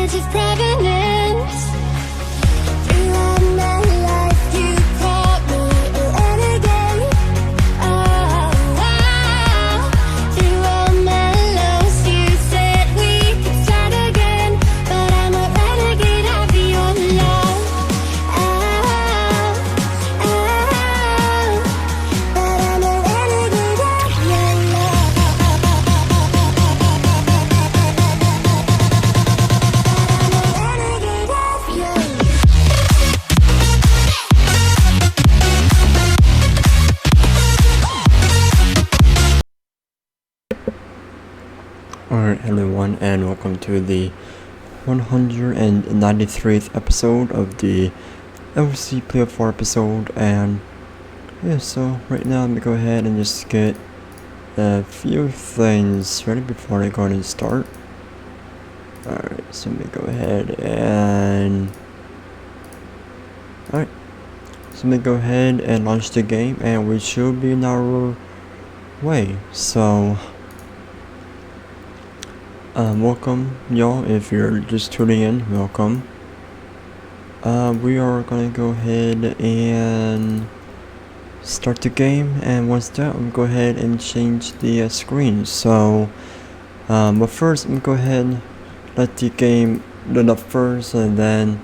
edge of provenance. Throughout my life, you taught me a renegade. Through all my lows, you said we could start again. But I'm a renegade of your love. But I'm a renegade of your love. Alright, hello everyone, and welcome to the 193th episode of the LCPDFR episode. And yeah, so right now I'm gonna go ahead and just get a few things ready before I go ahead and start. Alright, so let me go ahead and launch the game, and we should be in our way. So welcome y'all, if you're just tuning in, welcome. We are gonna go ahead and start the game, and once that, I'm gonna go ahead and change the screen. So but first I'm gonna go ahead and let the game load up first, and then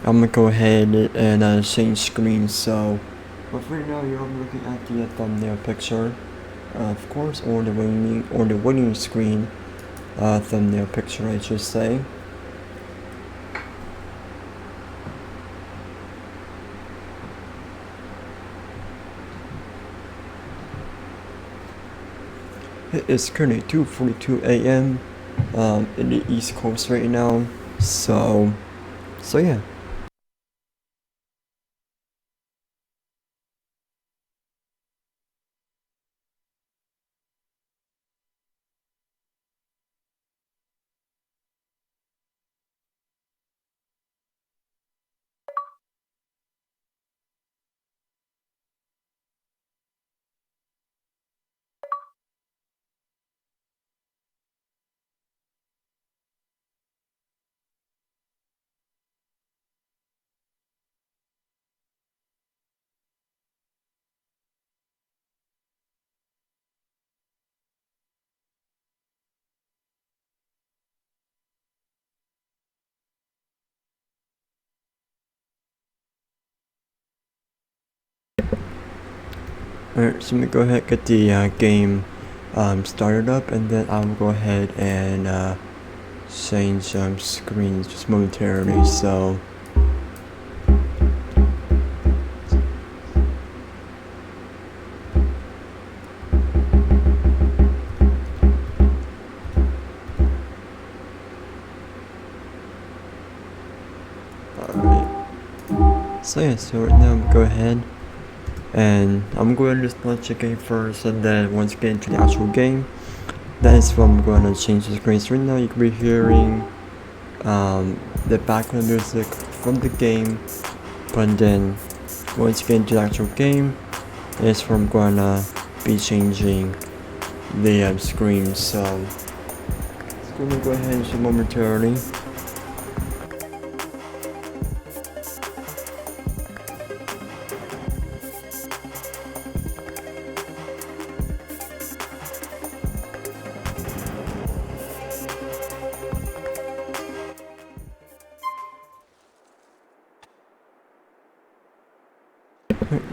I'm gonna go ahead and change screens. So but right now you're looking at the thumbnail picture, of course, or the winning screen. Thumbnail picture, I should say. It is currently 2:42 a.m. In the East Coast right now. So yeah. Alright, so let me go ahead and get the game started up, and then I'll go ahead and change screens just momentarily. So yeah, so right now I'm gonna go ahead and I'm going to just launch the game first, and then once we get into the actual game, that is when I'm going to change the screens. Right now you can be hearing the background music from the game, but then once you get into the actual game, that's where I'm going to be changing the screen. So it's going to go ahead and show momentarily.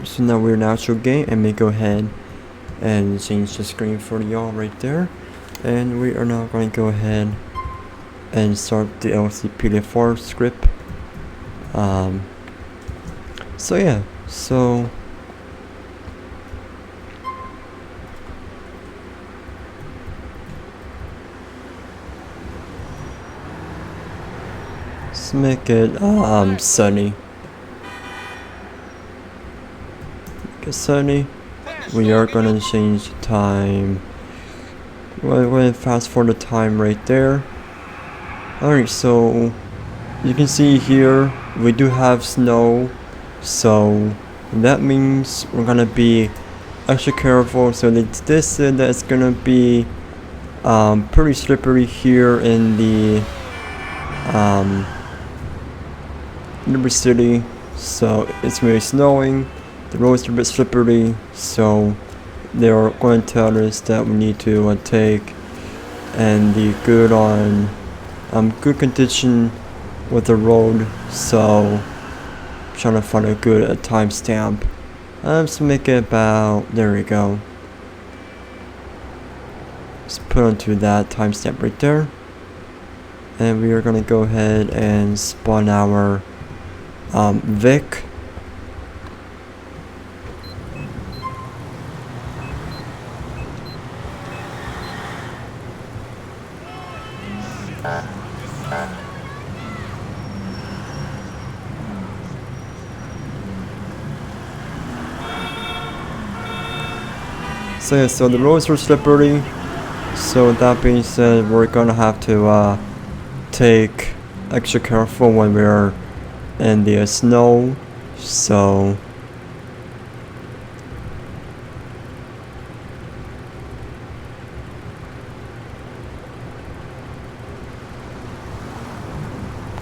So now we're in the actual game, and we go ahead and change the screen for y'all right there, and we are now going to go ahead and start the LCPDFR script. So yeah, so let's make it sunny. Sunny. We are gonna change the time. We're gonna fast forward the time right there. Alright, so you can see here we do have snow, so that means we're gonna be extra careful. So this that's gonna be pretty slippery here in the Liberty City, so it's really snowing. The roads are a bit slippery, so they're going to tell us that we need to take and be good on good condition with the road. So I'm trying to find a good timestamp. So make it about, there we go. Let's put onto that timestamp right there, and we are gonna go ahead and spawn our Vic. So yeah, so the roads are slippery. So with that being said, we're gonna have to take extra careful when we're in the snow. So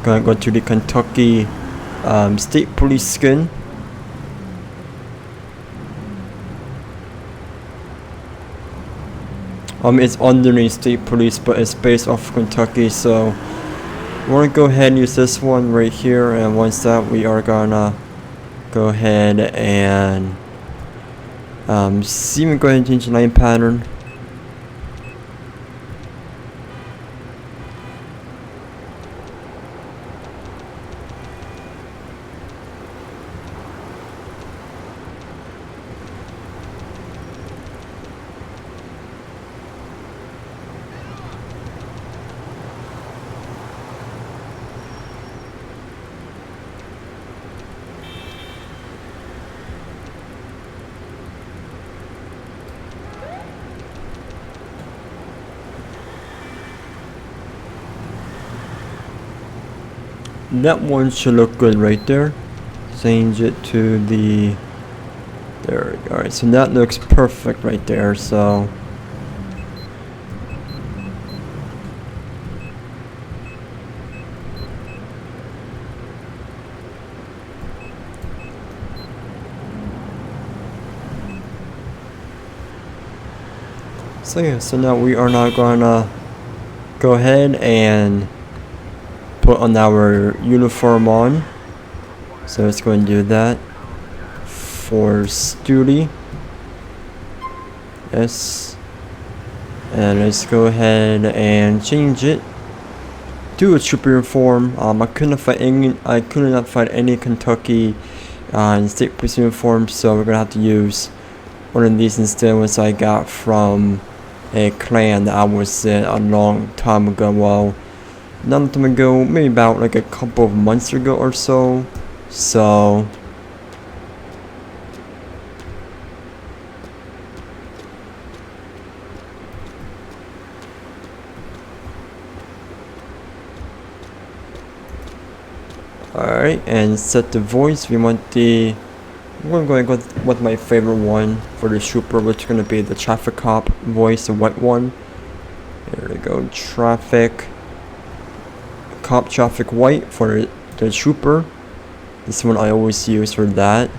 gonna go to the Kentucky State Police skin. It's underneath State Police, but it's based off Kentucky, so we're gonna go ahead and use this one right here, and once that, we are gonna go ahead and see, we go ahead and change the line pattern. That one should look good right there. Change it to the, there we go. Alright, so that looks perfect right there. So yeah, so now we are now gonna go ahead and put on our uniform on. So let's go and do that for Studi. Yes, and let's go ahead and change it to a trooper uniform. I could not find any Kentucky state police uniform, so we're gonna have to use one of these instead, which I got from a clan that I was in a long time ago. Well, not a time ago, maybe about like a couple of months ago or so. So alright, and set the voice. We want the, I'm going to go with my favorite one for the trooper, which is going to be the traffic cop voice, the white one. There we go, traffic white for the trooper. This one I always use for that.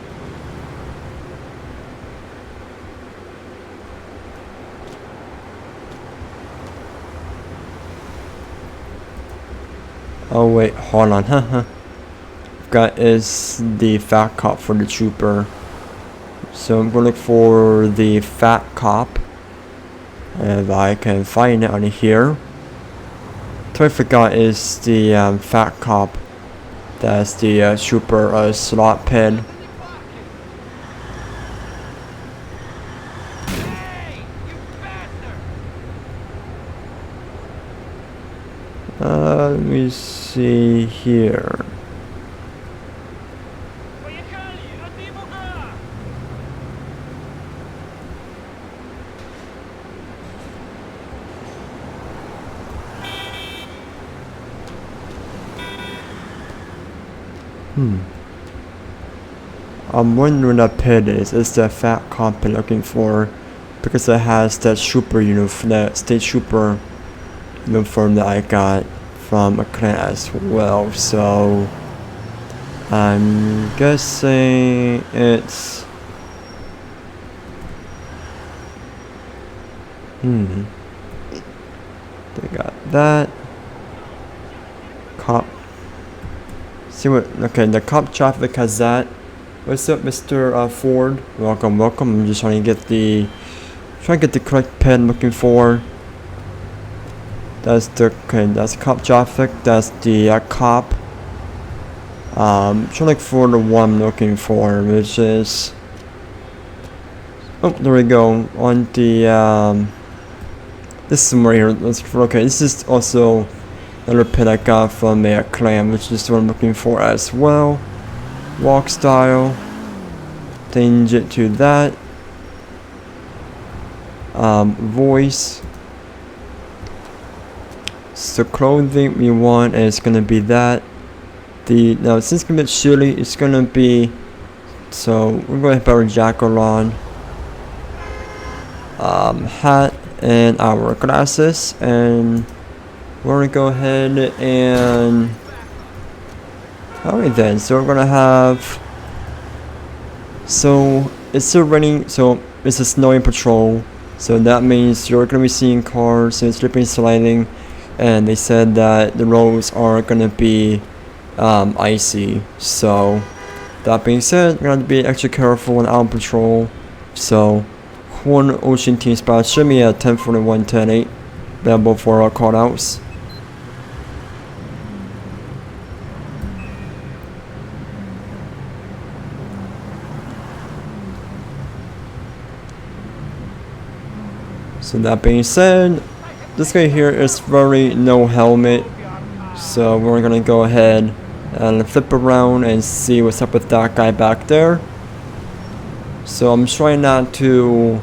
Oh wait, hold on, haha. Got is the fat cop for the trooper. So I'm gonna look for the fat cop if I can find it on here. What I forgot is the fat cop. That's the trooper slot pin. Let me see here. I'm wondering what that pin is. It's the fat cop I'm looking for, because it has that trooper uniform, that state trooper uniform that I got from a clan as well, so I'm guessing it's they got that cop. See what? Okay, the cop traffic has that. What's up, Mr. Ford? Welcome. I'm just trying to get the correct pen I'm looking for. That's that's cop traffic. That's the cop. Trying to look for the one I'm looking for, which is. Oh, there we go. On the this is somewhere here. Okay, this is also another pin I got from a clan, which is what I'm looking for as well. Walk style. Change it to that. Voice. So clothing we want is gonna be that. Now since it's gonna be chilly, it's gonna be. So we're going to put our jacket on. Hat and our glasses, and we're gonna go ahead and alright then, so we're gonna have, so it's still raining, so it's a snowing patrol, so that means you're gonna be seeing cars and slipping and sliding, and they said that the roads are gonna be icy. So that being said, we're gonna have to be extra careful when out on patrol. So one Ocean Team spot should be at 10:41, 10:08, available for our callouts. So that being said, this guy here is very no helmet, so we're gonna go ahead and flip around and see what's up with that guy back there. So I'm trying not to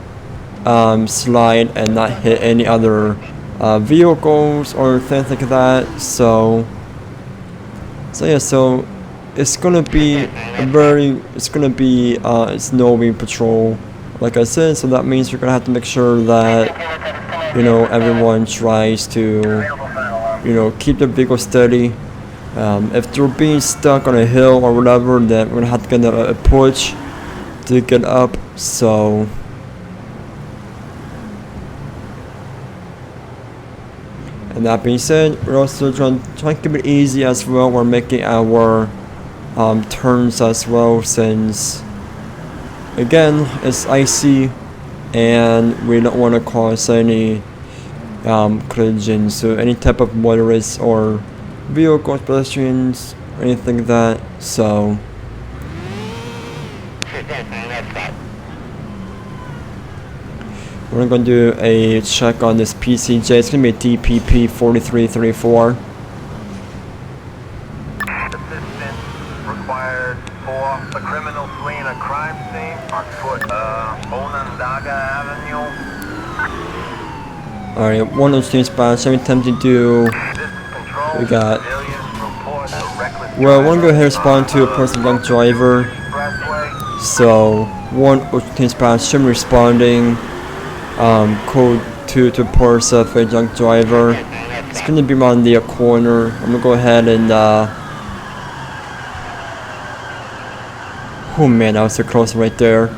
slide and not hit any other vehicles or things like that. So yeah, so it's gonna be a snowy patrol, like I said. So that means you're gonna have to make sure that, you know, everyone tries to, you know, keep the vehicle steady. If they're being stuck on a hill or whatever, then we're gonna have to get a push to get up. So and that being said, we're also trying to keep it easy as well. We're making our turns as well, since again it's icy and we don't want to cause any collisions. So any type of motorists or vehicles, pedestrians, anything like that. So we're going to do a check on this PCJ. It's going to be a DPP 4334. Assistance required for a criminal fleeing a crime scene on foot, Onondaga Avenue. Alright, one of those team spots. Let me attempt to do. We got. Well, I want to go ahead and respond to a person drunk driver. So one team spot should be responding. Code 2 to Porsche of a drunk driver. It's gonna be around the corner. I'm gonna go ahead and oh man, that was so close right there.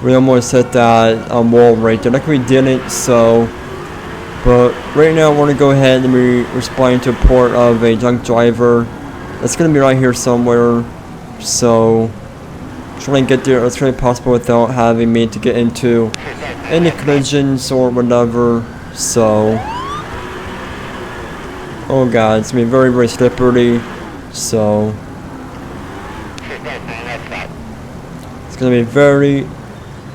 We almost hit that wall right there. Like we didn't. So, but right now I want to go ahead and be responding to a report of a drunk driver. It's gonna be right here somewhere. So trying to get there as quickly as possible without having me to get into any collisions or whatever. So oh god, it's gonna be very, very slippery. So it's gonna be very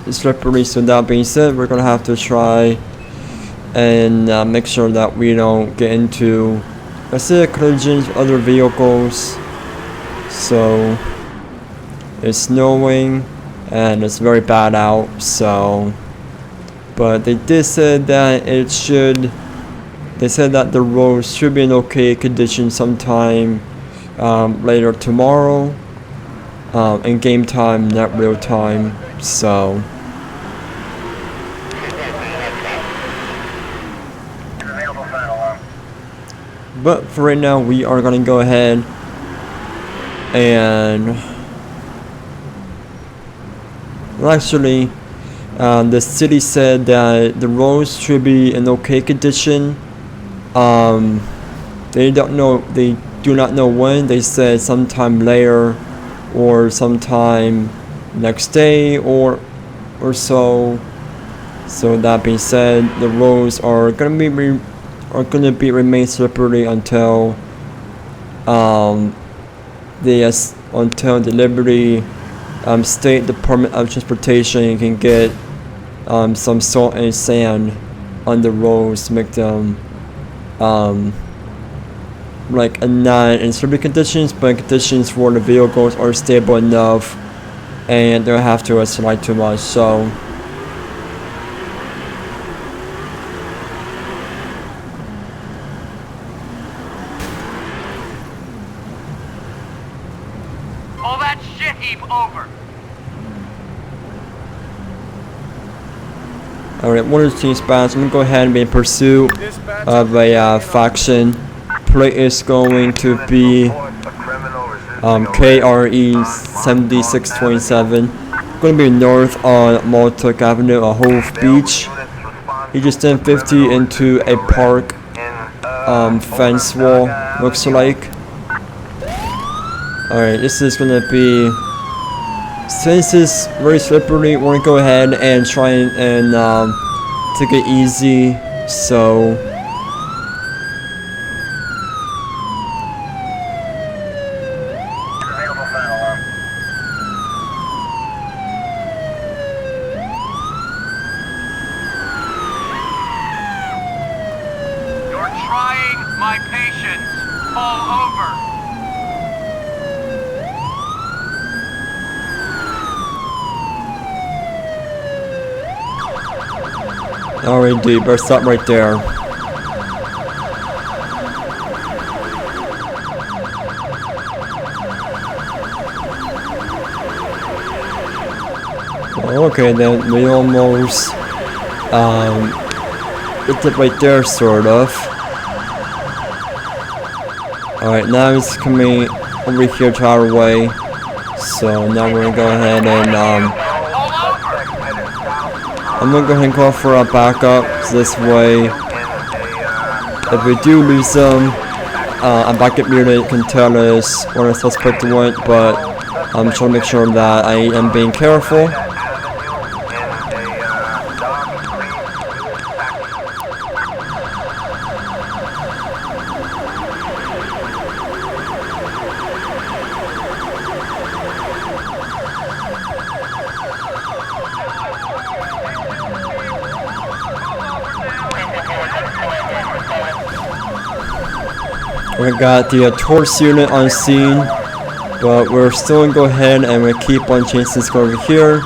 slippery. So that being said, we're gonna have to try and make sure that we don't get into, let's say, collisions with other vehicles. So it's snowing and it's very bad out. So but they did say that it should, they said that the roads should be in okay condition sometime later tomorrow, in game time, not real time. So But for right now, we are gonna go ahead and well, actually, the city said that the roads should be in okay condition. They don't know. They do not know when. They said sometime later, or sometime next day, or so. So that being said, the roads are gonna be remain slippery until until the Liberty State Department of Transportation can get some salt and sand on the roads to make them like not in slippery conditions, but in conditions where the vehicles are stable enough and they don't have to slide too much. So Pull that shit heap over. alright, one of the team spots. I'm gonna go ahead and be in pursuit of a faction. Plate is going to be KRE 7627. Going to be north on Maltuck Avenue, a Hove Beach. He just turned 50 into a park fence wall, looks like. Alright, this is gonna be, since it's very slippery, we're gonna go ahead and try and take it easy. So You're trying my patience. Pull over. alright, dude, better stop right there. Okay, then we almost it's it right there, sort of. Alright, now it's coming over here to our way. So now we're gonna go ahead and I'm gonna go ahead and call for a backup. So this way, if we do lose them, a backup unit can tell us where the suspect went. But I'm trying to make sure that I am being careful. We got the torch unit on scene, but we're still gonna go ahead and we keep on chasing this over here.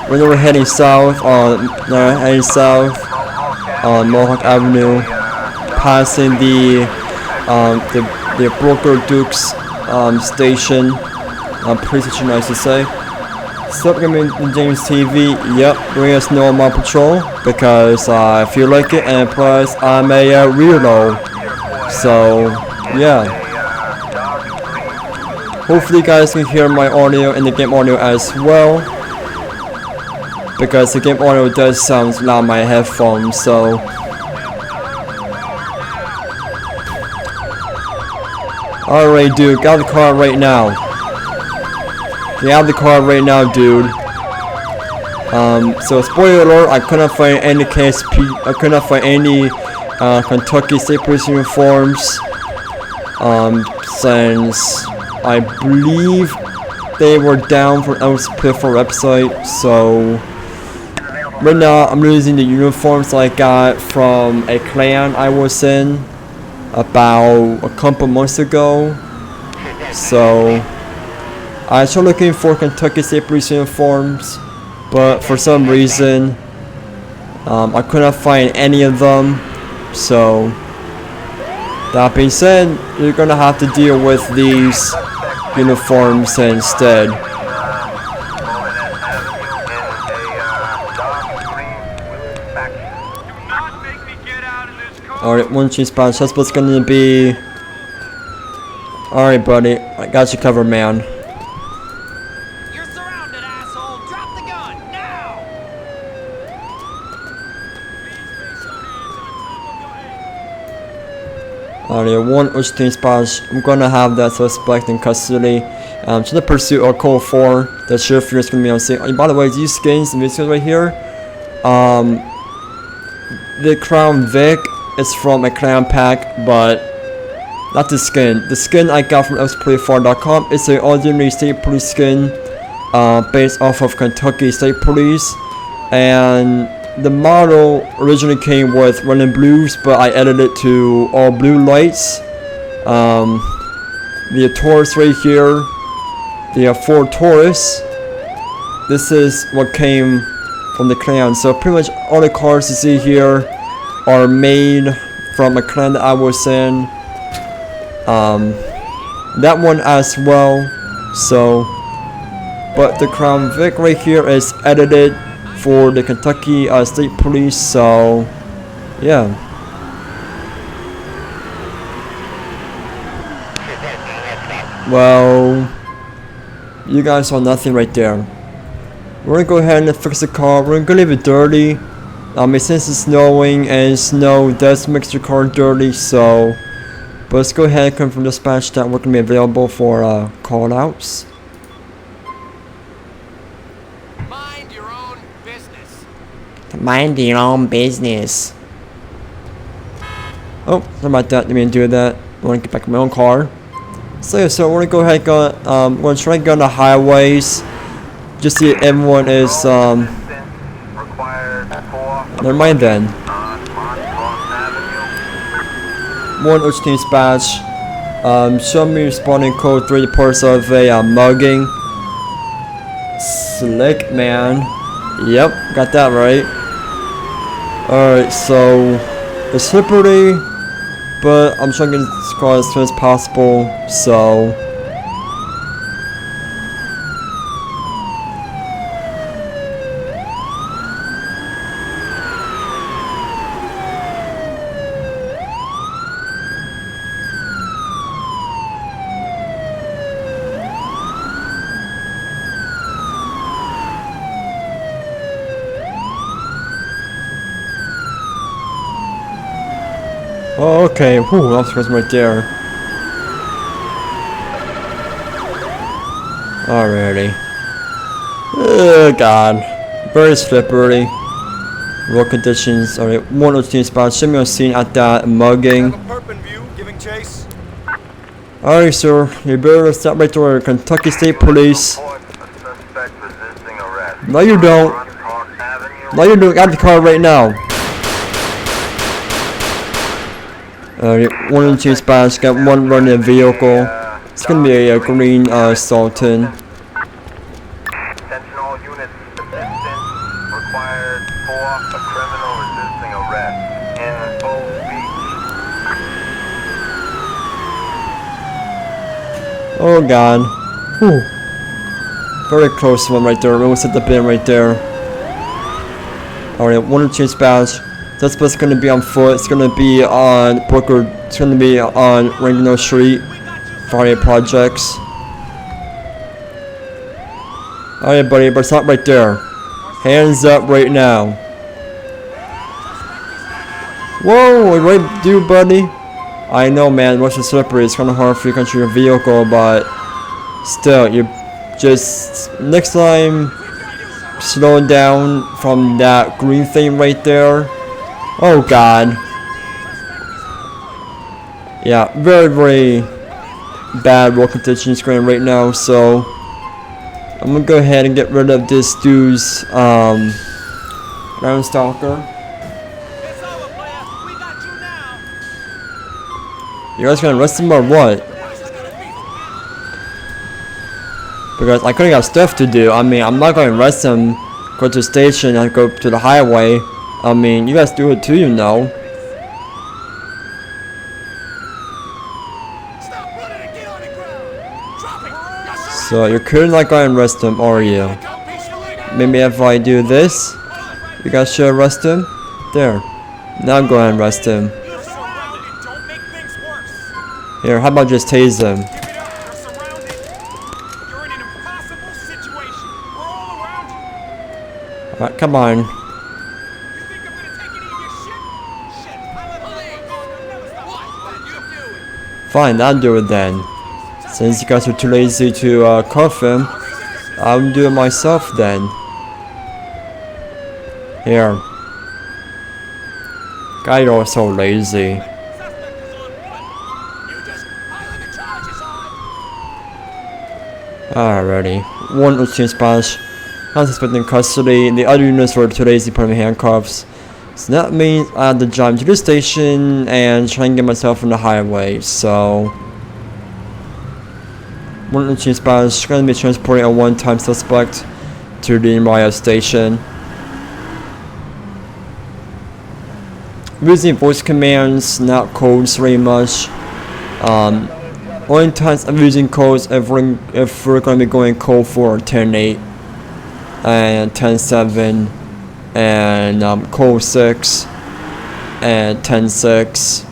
We're heading south on Mohawk Avenue, passing the Broker Duke's station, police station, I should say. Still gonna be James TV. Yep, bring us no more patrol because I feel like it, and plus I'm a weirdo. So yeah, hopefully you guys can hear my audio and the game audio as well, because the game audio does sound loud on my headphones. So alright, dude, get out of the car right now. Get out of the car right now, dude. So spoiler alert, I couldn't find any KSP, I couldn't find any Kentucky State Police uniforms, since I believe they were down for LCPDFR website. So right now I'm using the uniforms I got from a clan I was in about a couple months ago. So I started looking for Kentucky State Police uniforms, but for some reason I couldn't find any of them. So that being said, you're gonna have to deal with these uniforms instead. Do not make me get out of this car. Alright, one cheese spot. That's what's gonna be. Alright, buddy. I got you covered, man. You're surrounded, asshole! Drop the gun, now! Alright, one cheese spot. I'm gonna have that suspect in custody. To the pursuit of code 4. The sheriff here is gonna be on scene. Oh, by the way, these skins and these skins right here. The Crown Vic is from a clan pack, but not the skin. The skin I got from LCPDFR.com is an ordinary state police skin based off of Kentucky State Police, and the model originally came with red and blues, but I edited it to all blue lights. The Taurus right here, the Ford Taurus, this is what came from the clan. So pretty much all the cars you see here are made from a clan that I was in. That one as well. So, but the Crown Vic right here is edited for the Kentucky State Police. So, yeah. Well, you guys saw nothing right there. We're gonna go ahead and fix the car. We're gonna leave it dirty. Since it's snowing and snow does make your car dirty, so. But let's go ahead and confirm dispatch that we're gonna be available for call outs. Mind your own business. Mind your own business. Oh, sorry about that. Didn't mean to do that. I want to get back in my own car. So yeah, so we're gonna go ahead and go. We're gonna try and go on the highways. Just see if everyone is never mind then. One OHT dispatch. Show me responding code 3 reports of a mugging. Slick man. Yep, got that right. Alright, so it's slippery, but I'm trying to get this car as soon as possible, so. Oh, okay. Whew, that's right there. Alrighty. Oh god. Very slippery. Road conditions. Alright, 102 spot. Should be on scene at that mugging. Alright, sir. You better stop right there. Kentucky State Police. No, you don't. No, you don't. Get out of the car right now. Alright, 102 spots, got one running vehicle. It's gonna be a green Sultan. Attention all units, assistance required for a criminal resisting arrest in Old Beach. Oh god. Whew. Very close one right there. We almost hit the bin right there. Alright, 102 spots. That's what's gonna be on foot. It's gonna be on Brooker. It's gonna be on Rangano Street. Friday projects. Alright, buddy, but stop right there. Hands up right now. Whoa, what do I do, buddy? I know, man. Rush is slippery. It's kind of hard for you to control your vehicle, but still, you just next time slow down from that green thing right there. Oh god. Yeah, very, very bad road conditions going right now, so I'm gonna go ahead and get rid of this dude's ground stalker. You guys gonna arrest him or what? Because I could've got stuff to do. I mean, I'm not gonna arrest him, go to the station and go to the highway. I mean, you guys do it too, you know. So you're clearly not going to arrest him, are you? Maybe if I do this, you guys should arrest him. There. Now I'm going to arrest him. Here, how about just tase them? Give it up. You're surrounded. You're in an impossible situation. We're all around you. Alright, come on. You think I'm gonna take any of your shit? Shit. I let police. Never stop. What you doing? Fine, I'll do it then. Since you guys are too lazy to cuff him, I'll do it myself then. Here. God, you're so lazy. Suspect is on foot. You just pile the charges on. Alrighty. One routine splash. I'm suspecting custody. The other units were too lazy to put him in handcuffs. So that means I have to drive to the station and try and get myself on the highway. So one routine splash gonna be transporting a one-time suspect to the nearby station. I'm using voice commands, not codes very much. Only times I'm using codes if we're going to be going code for 10.8 and 10.7 and code 6 and 10.6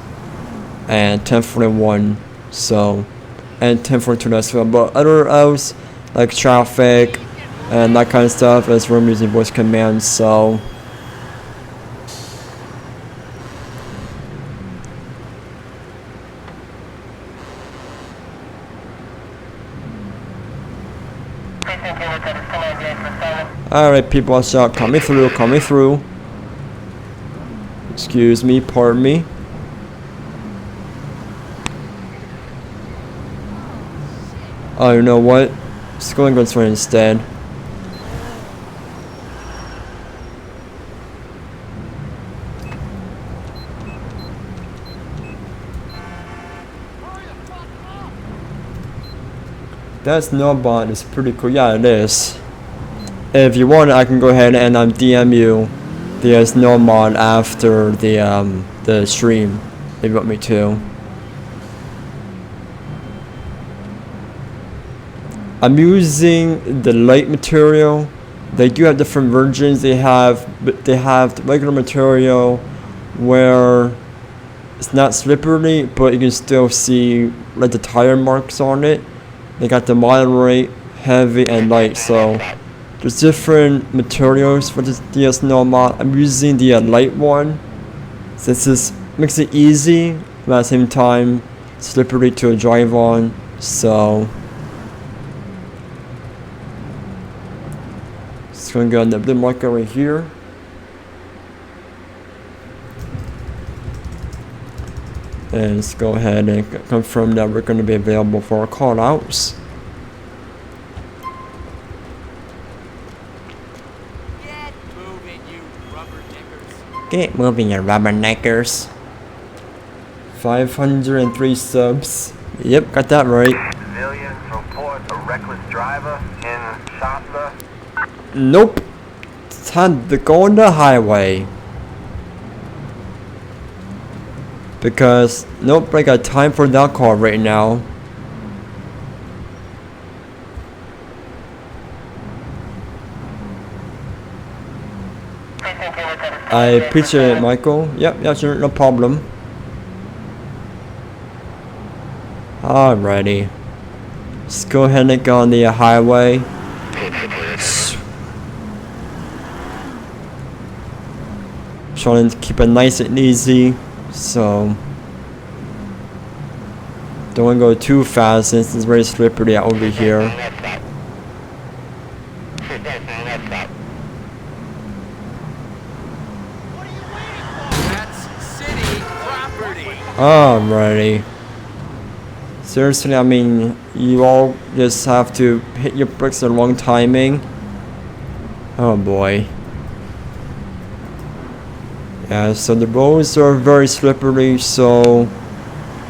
and 10.41. So and 10.42 as well. But other else like traffic and that kind of stuff is where I'm using voice commands. So. Alright, people, watch out. Coming through, coming through. Excuse me, pardon me. Oh, you know what? Let's go and go this way instead. That snowball is pretty cool. Yeah, it is. If you want, I can go ahead and DM you the snow mod after the stream, if you want me to. I'm using the light material. They do have different versions. They have the regular material where it's not slippery, but you can still see like the tire marks on it. They got the moderate, heavy, and light. So there's different materials for the snow mod. I'm using the light one since this makes it easy, but at the same time slippery to drive on. So just gonna go on the marker right here. And let's go ahead and confirm that we're going to be available for our call outs. Get moving, you rubberneckers. Get moving, you rubberneckers. 503 subs. Yep, got that right. Civilians report a reckless driver in Shasta. Nope. It's time to go on the highway. Because nope, I got time for that call right now. I appreciate it, Michael. Yep, yeah, sure, no problem. Alrighty. Let's go ahead and go on the highway. Trying to keep it nice and easy. So don't want to go too fast since it's very slippery out over here. That's city property. Alrighty. Seriously, I mean, you all just have to hit your brakes at the wrong timing. Oh boy. Yeah, so the roads are very slippery, so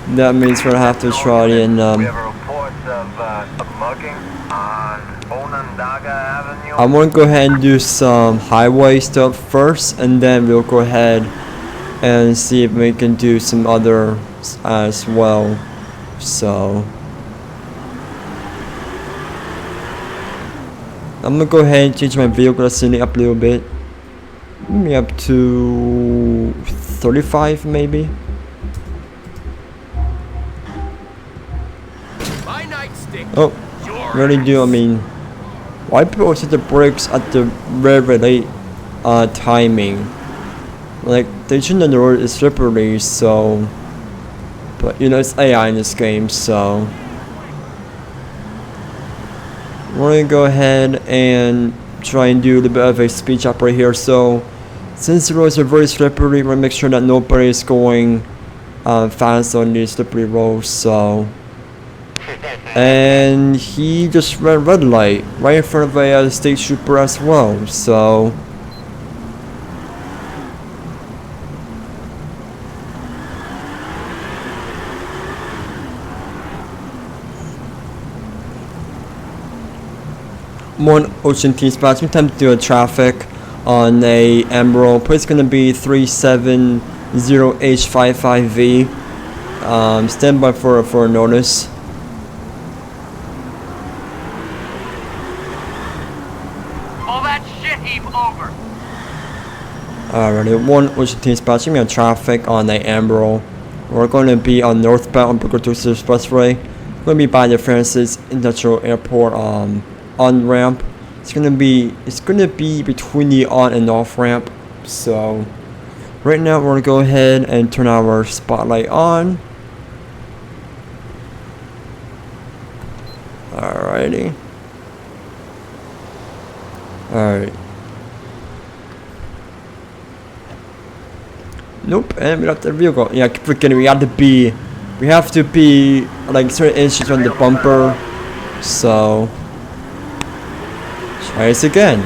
that means we're gonna have to try and We have a report of a mugging on Onondaga Avenue. I want to go ahead and do some highway stuff first, and then we'll go ahead and see if we can do some other as well. So I'm gonna go ahead and change my vehicle setting up a little bit. Maybe up to 35 maybe. my nightstick. Oh, Your really do. I mean, why people hit the brakes at the very late timing? Like, they shouldn't know the road is slippery, so. But you know, it's AI in this game, so. We're gonna go ahead and try and do a little bit of a speed chop right here. So, since the roads are very slippery, we're gonna make sure that nobody is going fast on these slippery roads. So, and he just ran red light right in front of a state trooper as well. So. One Ocean T spots. Sometimes do a traffic on a Emerald. But it's gonna be 370H55V. Stand by for a notice. Pull that shit heap over. Alrighty, one Ocean T spots. Gonna be on traffic on the Emerald. We're going to be on northbound on Brooklyn Expressway. We're gonna be by the Francis Industrial Airport on ramp. It's gonna be between the on and off ramp. So right now we're gonna go ahead and turn our spotlight on. Alrighty. Alright. Nope, and we left the vehicle. Yeah, I keep forgetting we have to be like certain inches on the bumper. So try this again.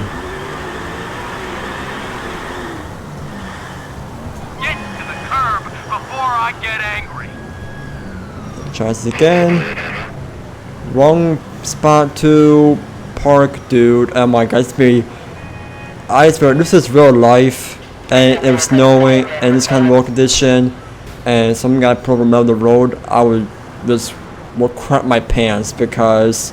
Get to the curb before I get angry. Try this again. Wrong spot to park, dude. Oh my god, I swear, this is real life. And it was snowing and this kind of road condition. And some guy pulled from the road. I would crap my pants because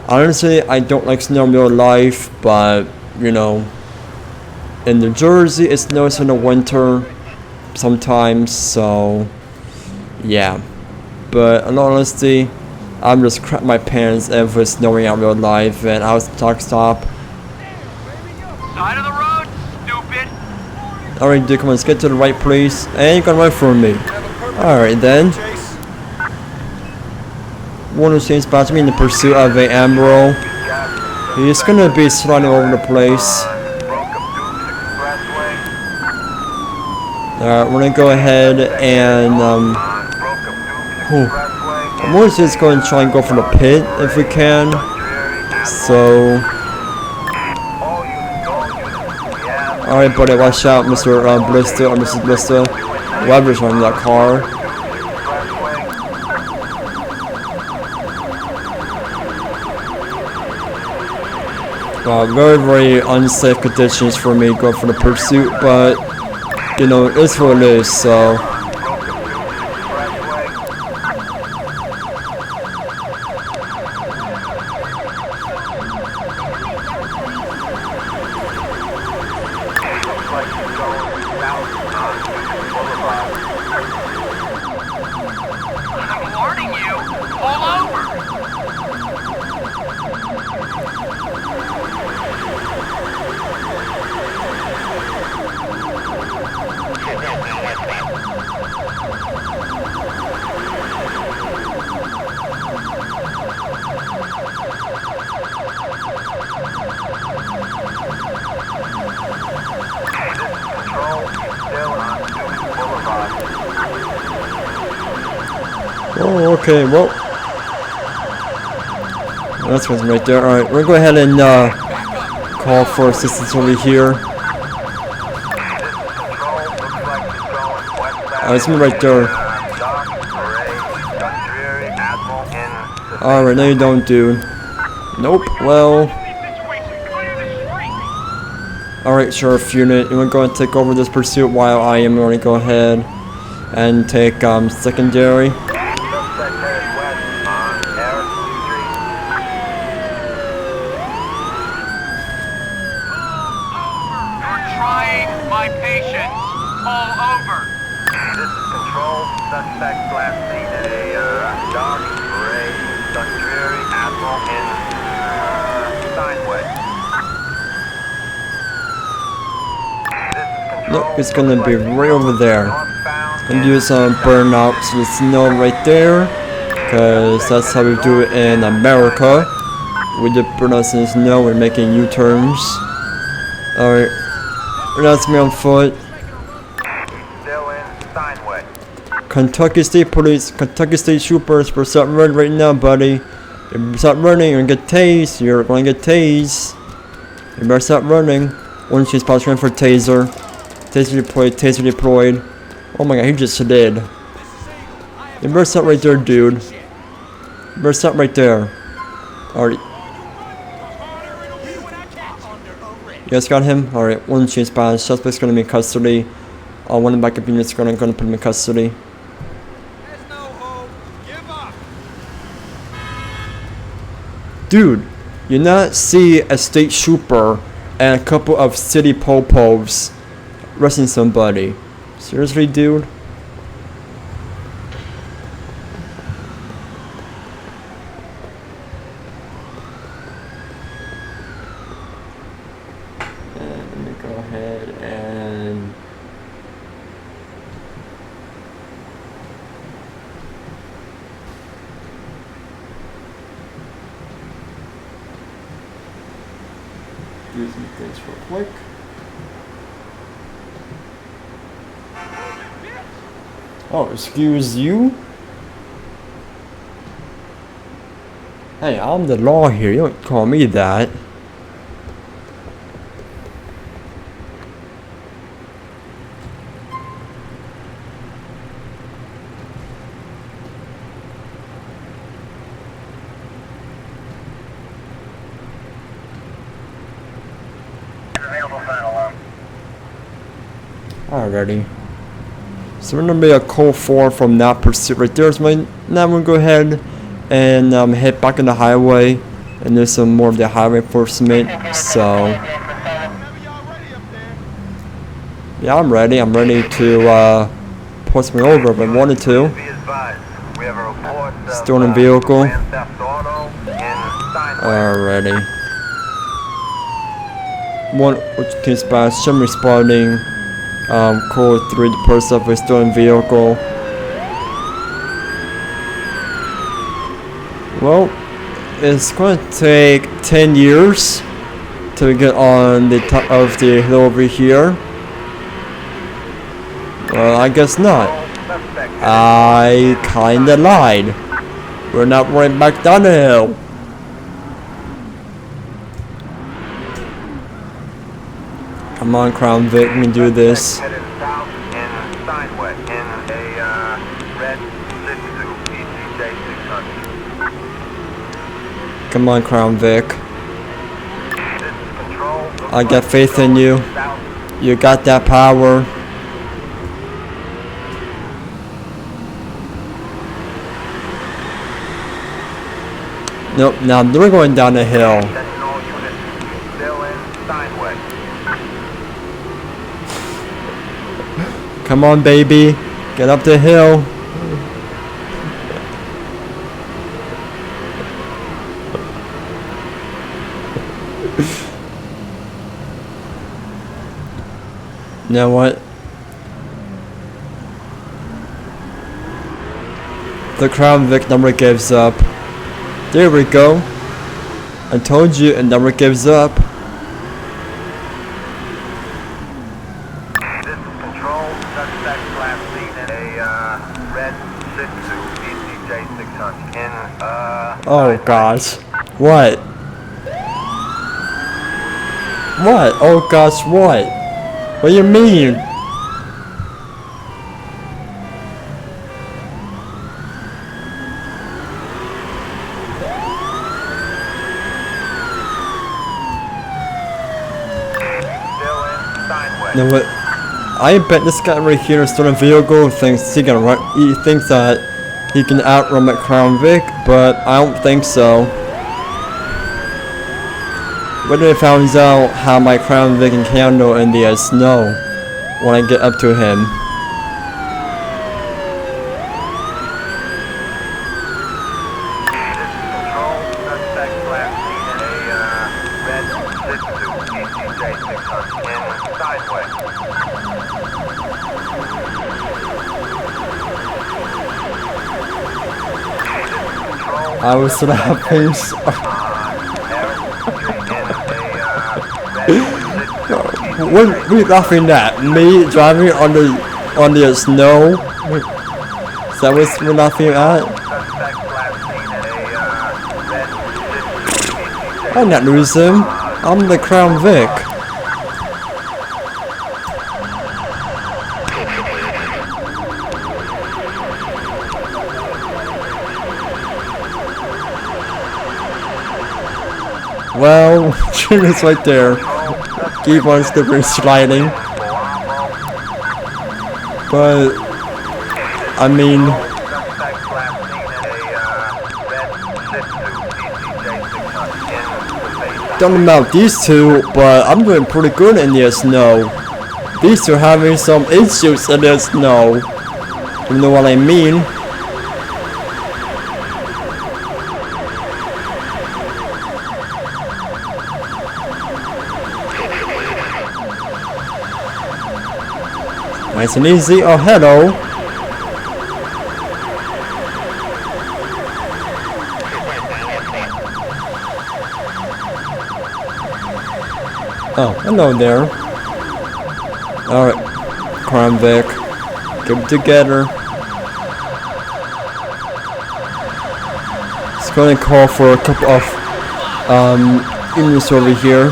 honestly, I don't like snow in real life, but you know, in New Jersey, it snows in the winter sometimes, so yeah. But in all honesty, I'm just crap my pants if it's snowing out in real life, and I was talk stop. Side of the road, stupid. Alright, dude, come on, let's get to the right place, and you can run for me. Alright then. One of the same spots me in the pursuit of a Emerald. He's gonna be sliding over the place. Alright, we're gonna go ahead and I'm more just going to try and go for the pit if we can. So alright, buddy, watch out, Mr. Blister or Mrs. Blister. Whoever's running that car. Very, very unsafe conditions for me going for the pursuit, but you know, it's what it is, so. I'm warning you. Pull over. Oh, okay, well. That's what's right there. Alright, we're gonna go ahead and call for assistance over here. It's me right there. Alright, no you don't, dude. Nope, well. Alright, Sheriff Unit, you wanna go and take over this pursuit while I am going to go ahead and take secondary. My patience. Pull over. This is control. Suspect last seen at a dark gray Military Admiral in Steinway. This is control. Nope, it's gonna Looks be like right over there. northbound And in do some burnout so the snow right there, cause that's how we do it in America. We do burnouts in the snow. We're making U-turns. Alright, that's me on foot. Still in Steinway. Kentucky State Police, Kentucky State Troopers, we're start running right now, buddy. If you start running, you're gonna get tased. You're gonna get tased. You better stop running. One chase power for taser. Taser deployed, taser deployed. Oh my god, he just did. You better stop right there, dude. You better stop right there. Alright. You guys got him? Alright, one chase pass. Suspect's gonna be in custody. One of the backup units gonna put him in custody. There's no hope. Give up. Dude, you not see a state trooper and a couple of city popos arresting somebody. Seriously, dude? Let me go ahead and do some things real quick. Oh, excuse you? Hey, I'm the law here. You don't call me that. Available final alarm. Alrighty. So we're gonna be a call 4 from that pursuit right there. So now we're gonna go ahead and head back on the highway and do some more of the highway enforcement. So yeah, I'm ready. I'm ready to post me over if I wanted to. Be advised, we have a report of, Stolen vehicle. grand theft auto in Steinway. Alrighty. One which case by some responding. Code 3 the person of a stolen vehicle. Well, it's going to take 10 years to get on the top of the hill over here. Well, I guess not. I kinda lied. We're not running back down the hill. Come on, Crown Vic, we can do this. Headed south in Steinway in a red 62 ECJ 600. Come on, Crown Vic. This is control. I got faith in you. South. You got that power. Nope, now they're going down the hill. Attention all units. Still in Steinway. Come on, baby. Get up the hill. You know what? The Crown Vic number gives up. There we go. I told you a number gives up. This is control. Suspect last seen in a red 62 ECJ 600 in Oh gosh. What? What? Oh gosh, what? What do you mean? still in Steinway. You know what? I bet this guy right here is stolen vehicle thinks he can run. He thinks that he can outrun my Crown Vic, but I don't think so. What if I found out how my Crown Vic can handle in the snow when I get up to him? This is control. in sideway. I was laughing. What are you laughing at? Me driving on the snow? Is that what we're laughing at? I'm not losing. I'm the Crown Vic. Well, it's right there. Keep on slipping sliding. But I mean, don't know about these two, but I'm doing pretty good in the snow. These two are having some issues in the snow. You know what I mean? Nice and easy. Oh, hello. Oh, hello there. Alright, Crown Vic. Get it together. It's gonna call for a couple of units over here.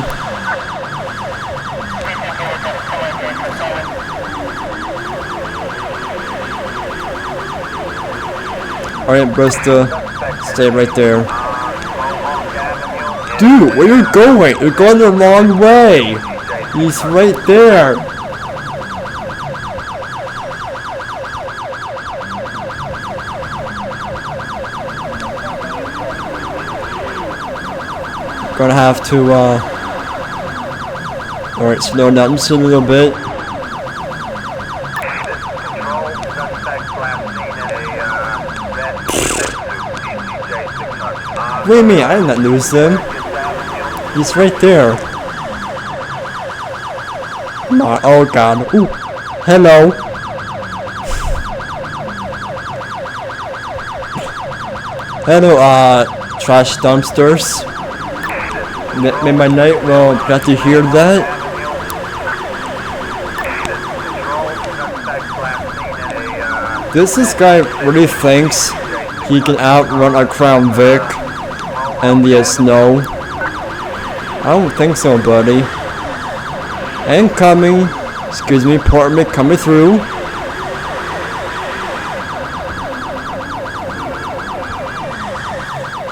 Alright, Brista, stay right there. Dude, where you going? You're going the wrong way! He's right there! Gonna have to, alright, slow down just a little bit. What do you mean? I did not lose him. He's right there. Come on. Oh god. Ooh. Hello. Hello, trash dumpsters. May my night will get to hear that. This guy really thinks he can outrun a Crown Vic and the snow. I don't think so, buddy. Incoming. Excuse me, pardon me, coming through.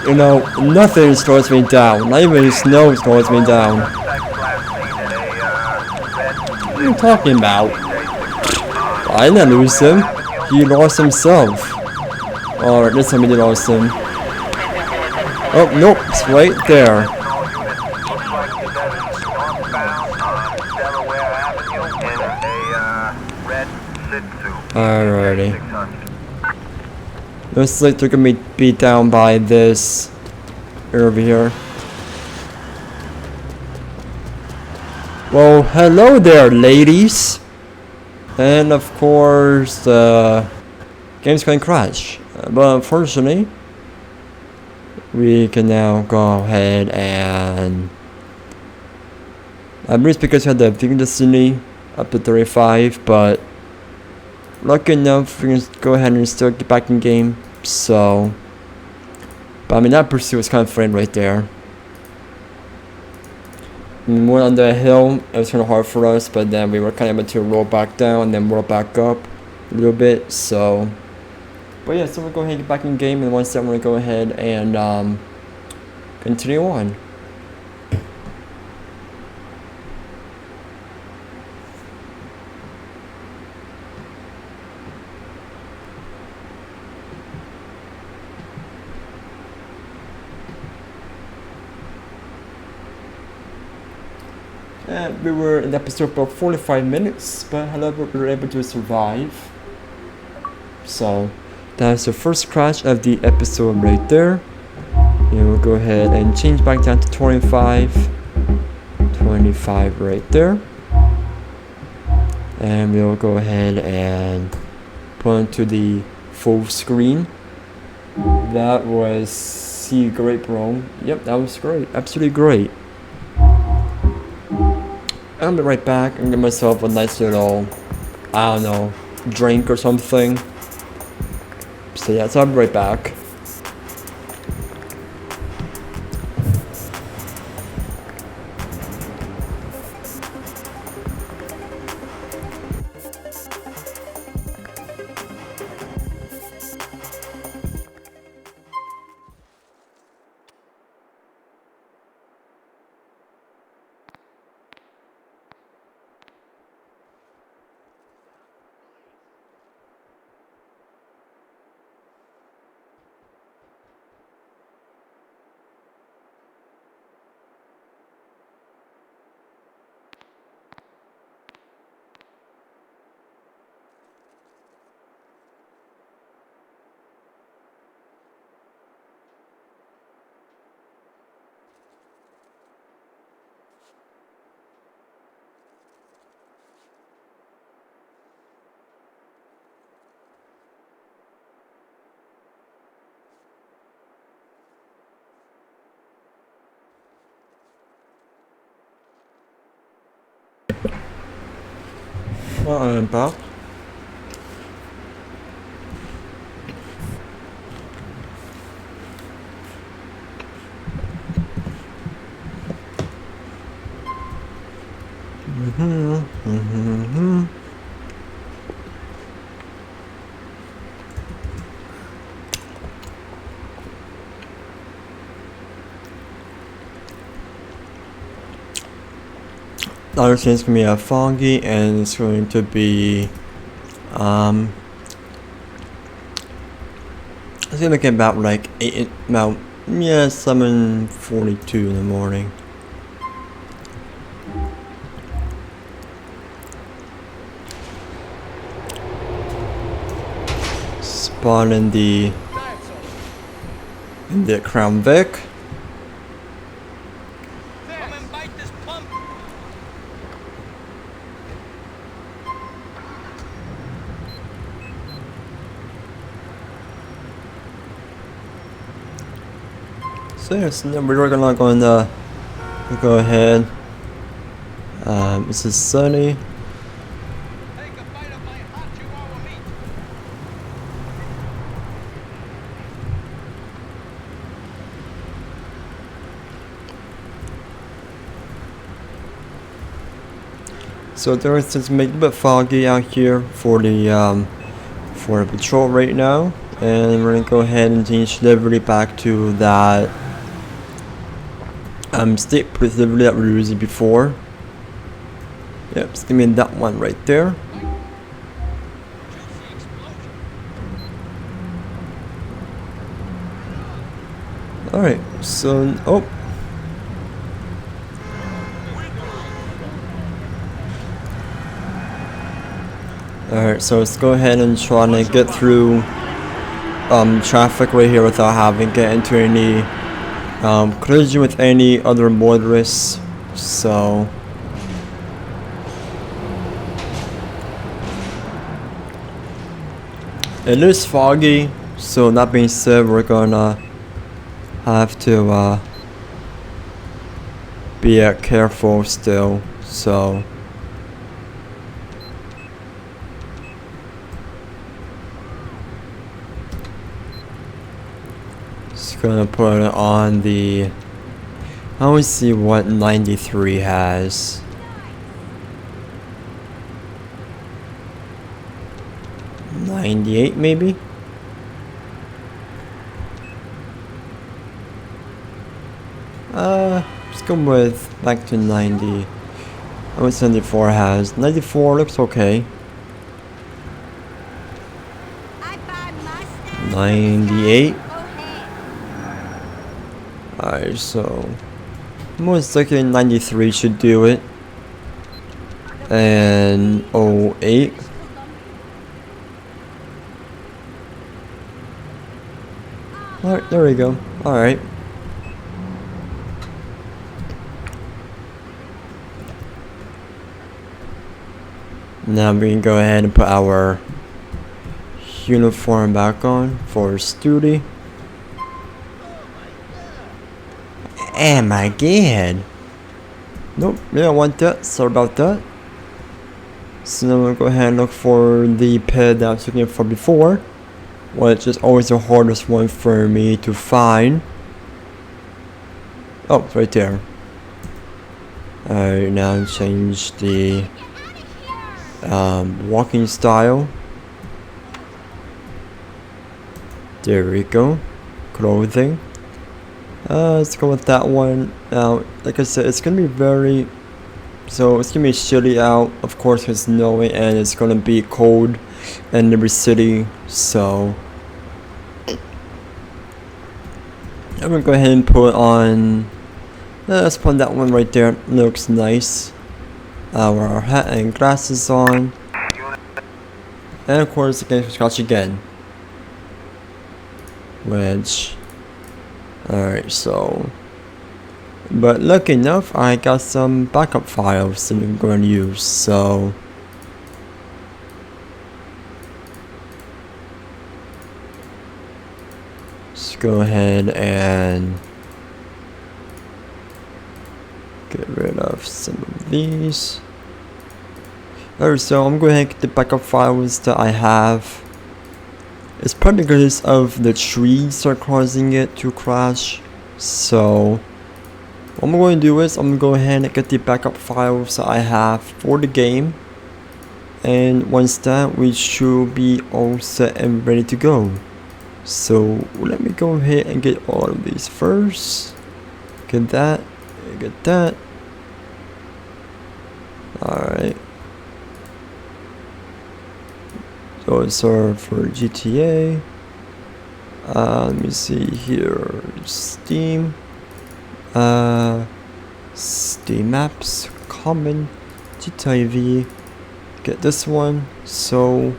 You know, nothing slows me down. Not even snow slows me down. What are you talking about? I didn't lose him. He lost himself. Alright, this time he lost him. Oh, nope, it's right there. Alrighty. Looks like they're gonna be beat down by this over here. Well, hello there, ladies. And of course, the game's gonna crash. But unfortunately, we can now go ahead and at least because we had the Vegan Destiny up to 35, but lucky enough we can go ahead and still get back in game. So, but I mean that pursuit was kind of fun right there. We went on the hill, it was kind of hard for us, but then we were kind of able to roll back down and then roll back up a little bit. So, but yeah, so we'll go ahead and get back in game, and once that we're gonna go ahead and continue on. We were in the episode for 45 minutes, but however we were able to survive. So that's the first crash of the episode right there. And we'll go ahead and change back down to 25, 20. 25 right there. And we'll go ahead and put into the full screen. That was great, bro. Yep, that was great. Absolutely great. I'll be right back and get myself a nice little, I don't know, drink or something. So yeah, so I'll be right back. Well, I'm back. Obviously it's gonna be foggy and it's going to be it's gonna get about like 7:42 in the morning. Spawn in the Crown Vic. Come and bite this pump. So yes, we're gonna go ahead. This is sunny. Take a bite of my hot chihuahua meat. So there is just a bit foggy out here for the patrol right now, and we're gonna go ahead and change delivery back to that state police delivery that we were using before. Yep, it's gonna be that one right there. Juicy explosion. Alright, so Alright, so let's go ahead and try to get through traffic right here without having to get into any collision with any other motorists. So it is foggy, so that being said, we're gonna have to be careful still. So just gonna put it on the, I want to see what 93 has. '98 maybe? Let's go with back to 90. Oh, what 74 has. 94 looks okay. 98. Alright, so most likely 93 should do it. And 08. Alright, there we go. Alright. Now we can go ahead and put our uniform back on for duty. Oh my god. Nope, we don't want that. Sorry about that. So now we'll go ahead and look for the pit that I was looking for before, which is always the hardest one for me to find. Oh, it's right there. Alright, now change the walking style. There we go. Clothing. Let's go with that one. Now, like I said, it's gonna be it's gonna be chilly out. Of course, it's snowing and it's gonna be cold in every city. So I'm gonna go ahead and put on. Let's put that one right there. Looks nice. Our hat and glasses on, and of course, again, scratch again. Which. Alright, so, but lucky enough, I got some backup files that I'm going to use, so, let's go ahead and get rid of some of these. Alright, so I'm going to get the backup files that I have. It's probably because of the trees are causing it to crash. So what I'm going to do is I'm going to go ahead and get the backup files that I have for the game. And once that, we should be all set and ready to go. So let me go ahead and get all of these first. Get that. Get that. Alright. Those are for GTA. Let me see here. Steam. Steam Maps. Common. GTA V. Get this one. So,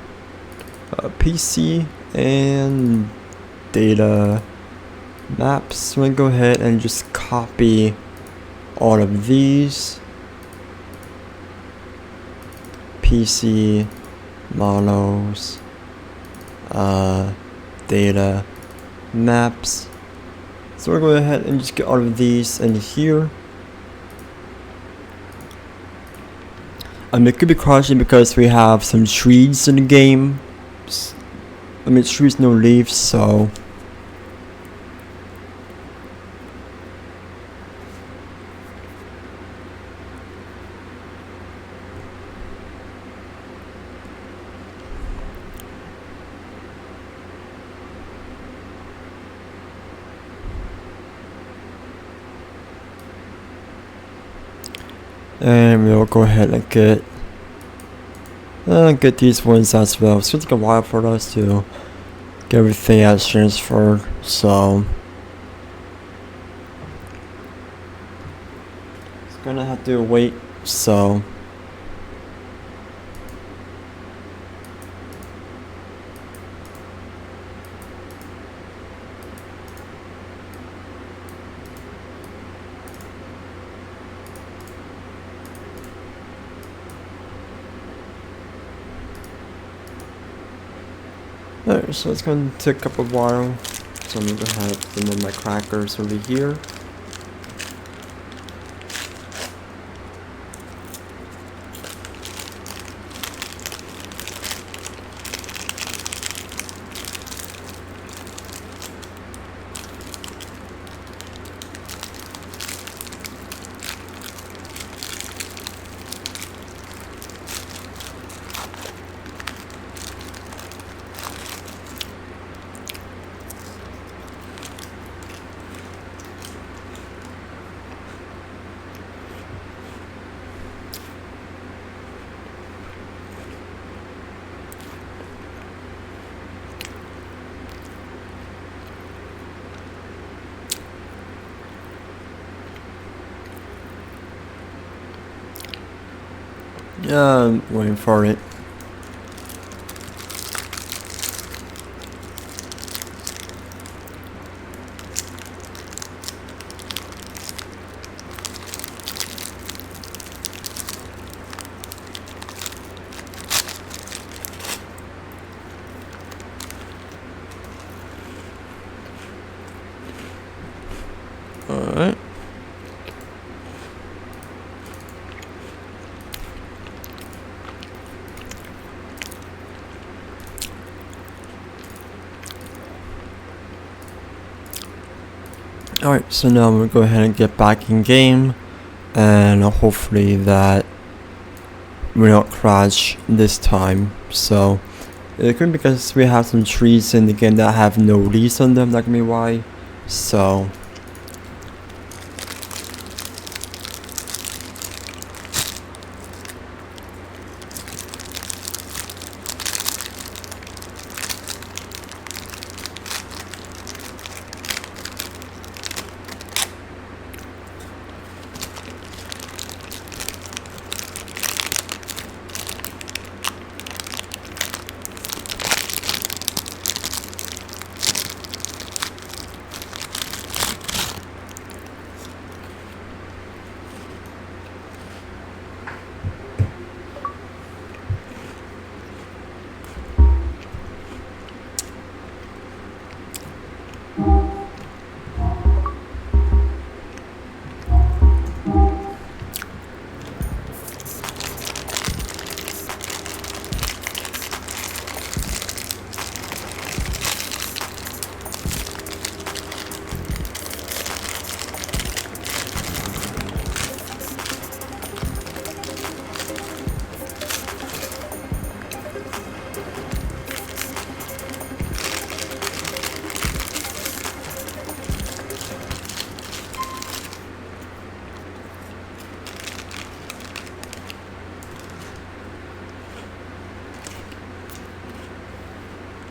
PC and data maps. So I'm gonna go ahead and just copy all of these. PC. Models, data, maps. So we're going to go ahead and just get all of these in here. It could be crashing because we have some trees in the game. I mean, trees, no leaves, so. And we'll go ahead and get these ones as well. It's going to take a while for us to get everything as transferred, so it's gonna have to wait. So alright, so it's going to take up a while. So I'm going to have some of my crackers over here. Yeah, I'm waiting for it. Alright. Alright, so now we'll go ahead and get back in game, and hopefully that will not crash this time. So it could be because we have some trees in the game that have no leaves on them, that can be why. So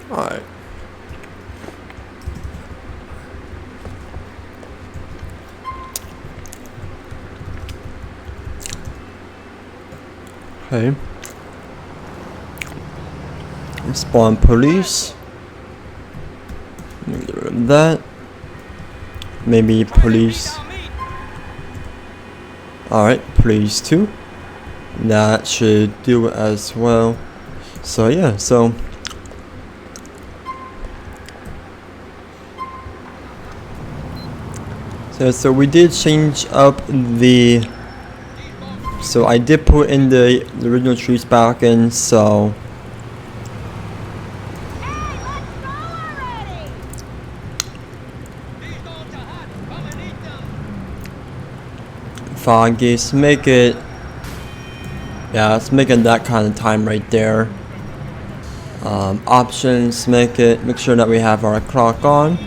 alright. Okay. Spawn police. Get rid of that. Maybe police. Alright, police 2. That should do it as well. So yeah, so we did change up the. So I did put in the original trees back in, so foggies, make it, yeah, let's make it that kind of time right there. Options, make sure that we have our clock on.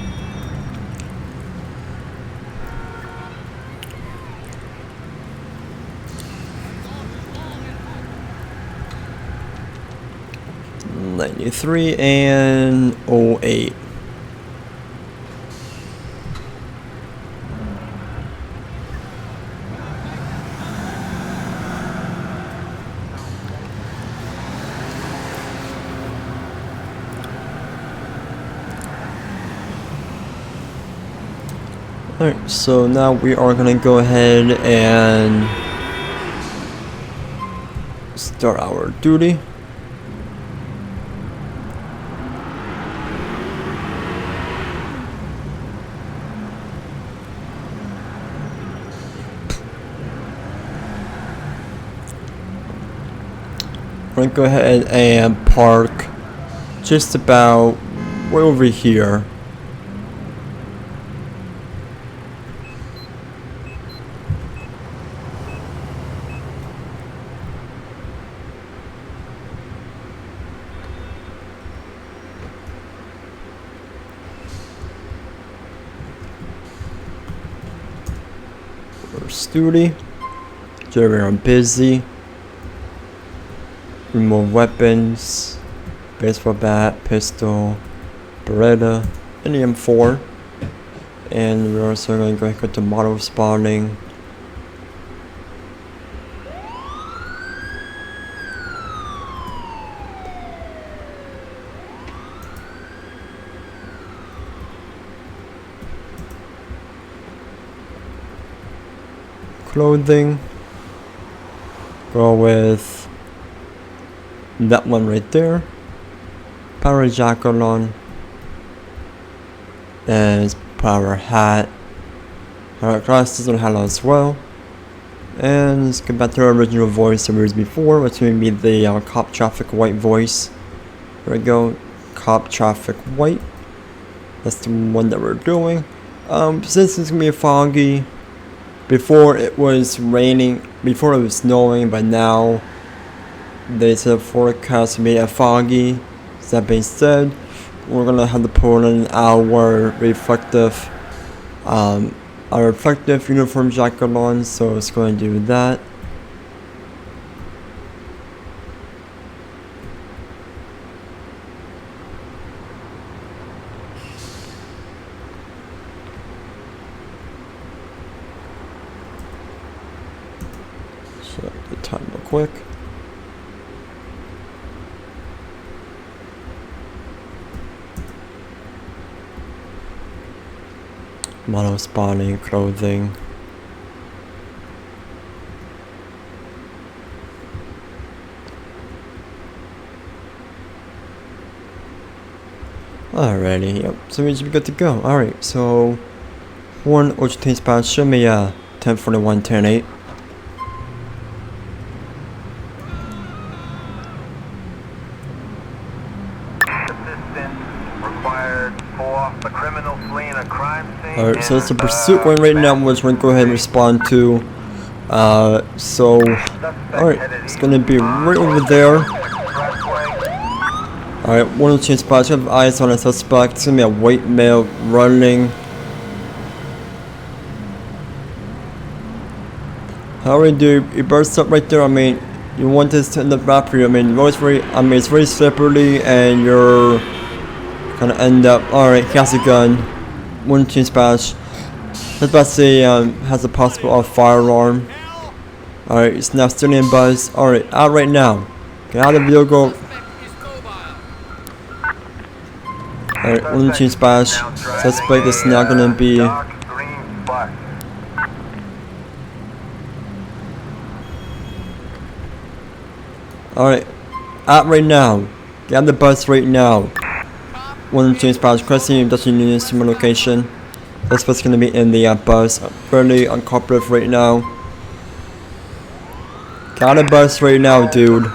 '93 and 08. Alright, so now we are gonna go ahead and start our duty. We're gonna go ahead and park just about way over here. Duty, generate on busy, remove weapons, baseball bat, pistol, Beretta, and the M4, and we're also going to go to model spawning. Clothing, go with that one right there, power jacket on, and power hat, Alright, glasses on hello as well. And let's get back to our original voice that we used before, which would be the cop traffic white voice. There we go, cop traffic white. That's the one that we're doing. Since it's gonna be foggy, before it was raining, before it was snowing, but now they said forecast to be a foggy. So that being said, we're gonna have to put in our reflective uniform jacket on, so it's going to do that. Check the time real quick. Model spawning, clothing. Alrighty, yep. So we should be good to go. Alright, so one OGT spot, show me 1041, 108. Alright, so it's a pursuit going right now, which we're gonna go ahead and respond to. Alright, it's gonna be right over there. Alright, one of the change spots. You have eyes on a suspect. It's gonna be a white male running. Alright, dude, you burst up right there. I mean, you want this to end up bad for you. I mean, it's very slippery, and you're gonna end up. Alright, he has a gun. One change patch. I was about to say has a possible firearm. Alright, it's now still in buzz. Alright, out right now. Get out of the vehicle. Alright, one change patch. Suspect is now gonna be. Alright, out right now. Get out of the bus right now. One change patch, requesting industrial unit similar location. That's what's gonna be in the bus. Fairly uncooperative right now. Got a bus right now, dude.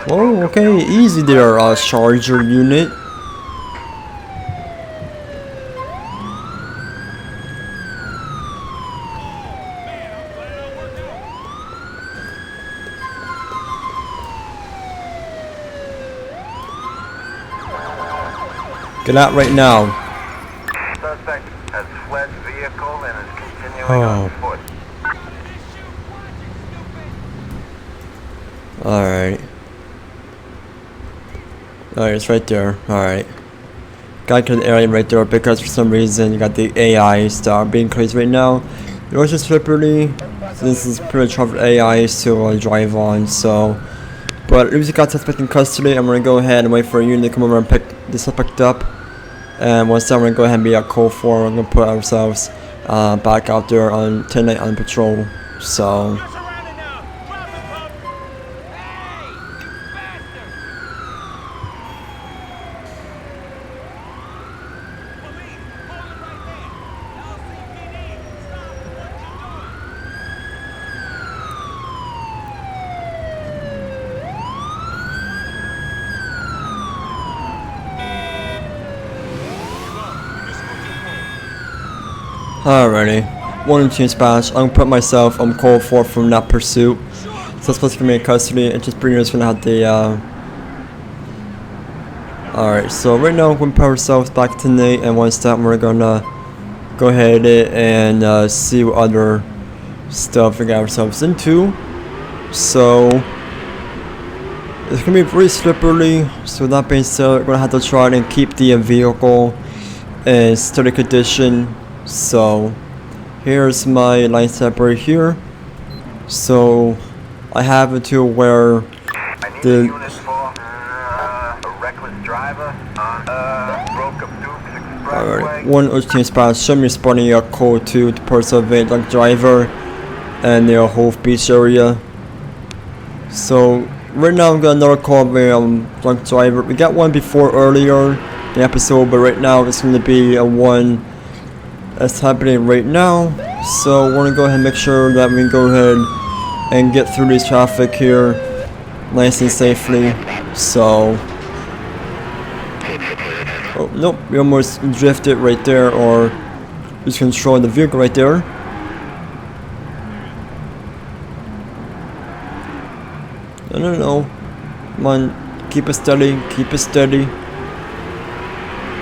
Oh, okay, easy there, charger unit. Get out right now. Suspect has fled vehicle and is continuing on foot. Alright. Alright, it's right there. Alright. Got to the area right there because for some reason you got the AI stuff being crazy right now. It was just slippery. So this is pretty much hard AI to drive on, so. But at least we got suspect in custody. I'm gonna go ahead and wait for a unit to come over and pick the suspect up. And once that, we're gonna go ahead and be at code 4. We're gonna put ourselves back out there on tonight on patrol. So. Alrighty, one change patch. I'm gonna put myself on call 4 from that pursuit. So it's supposed to be in custody. It's just pretty much gonna have the Alright, so right now we're gonna put ourselves back to Nate, and once that, we're gonna go ahead and see what other stuff we got ourselves into. So it's gonna be pretty slippery. So that being said, we're gonna have to try and keep the vehicle in steady condition. So here's my line step right here. So I have it to where the alright, one OGT spot. Show me spawning a code 2 to perseverate like driver and the Hove Beach area. So right now I'm got another call with drunk driver. We got one before earlier in the episode, but right now it's gonna be a one that's happening right now. So we're gonna go ahead and make sure that we can go ahead and get through this traffic here nice and safely. So, oh nope, we almost drifted right there, or just controlling the vehicle right there. No. Come on, keep it steady, keep it steady.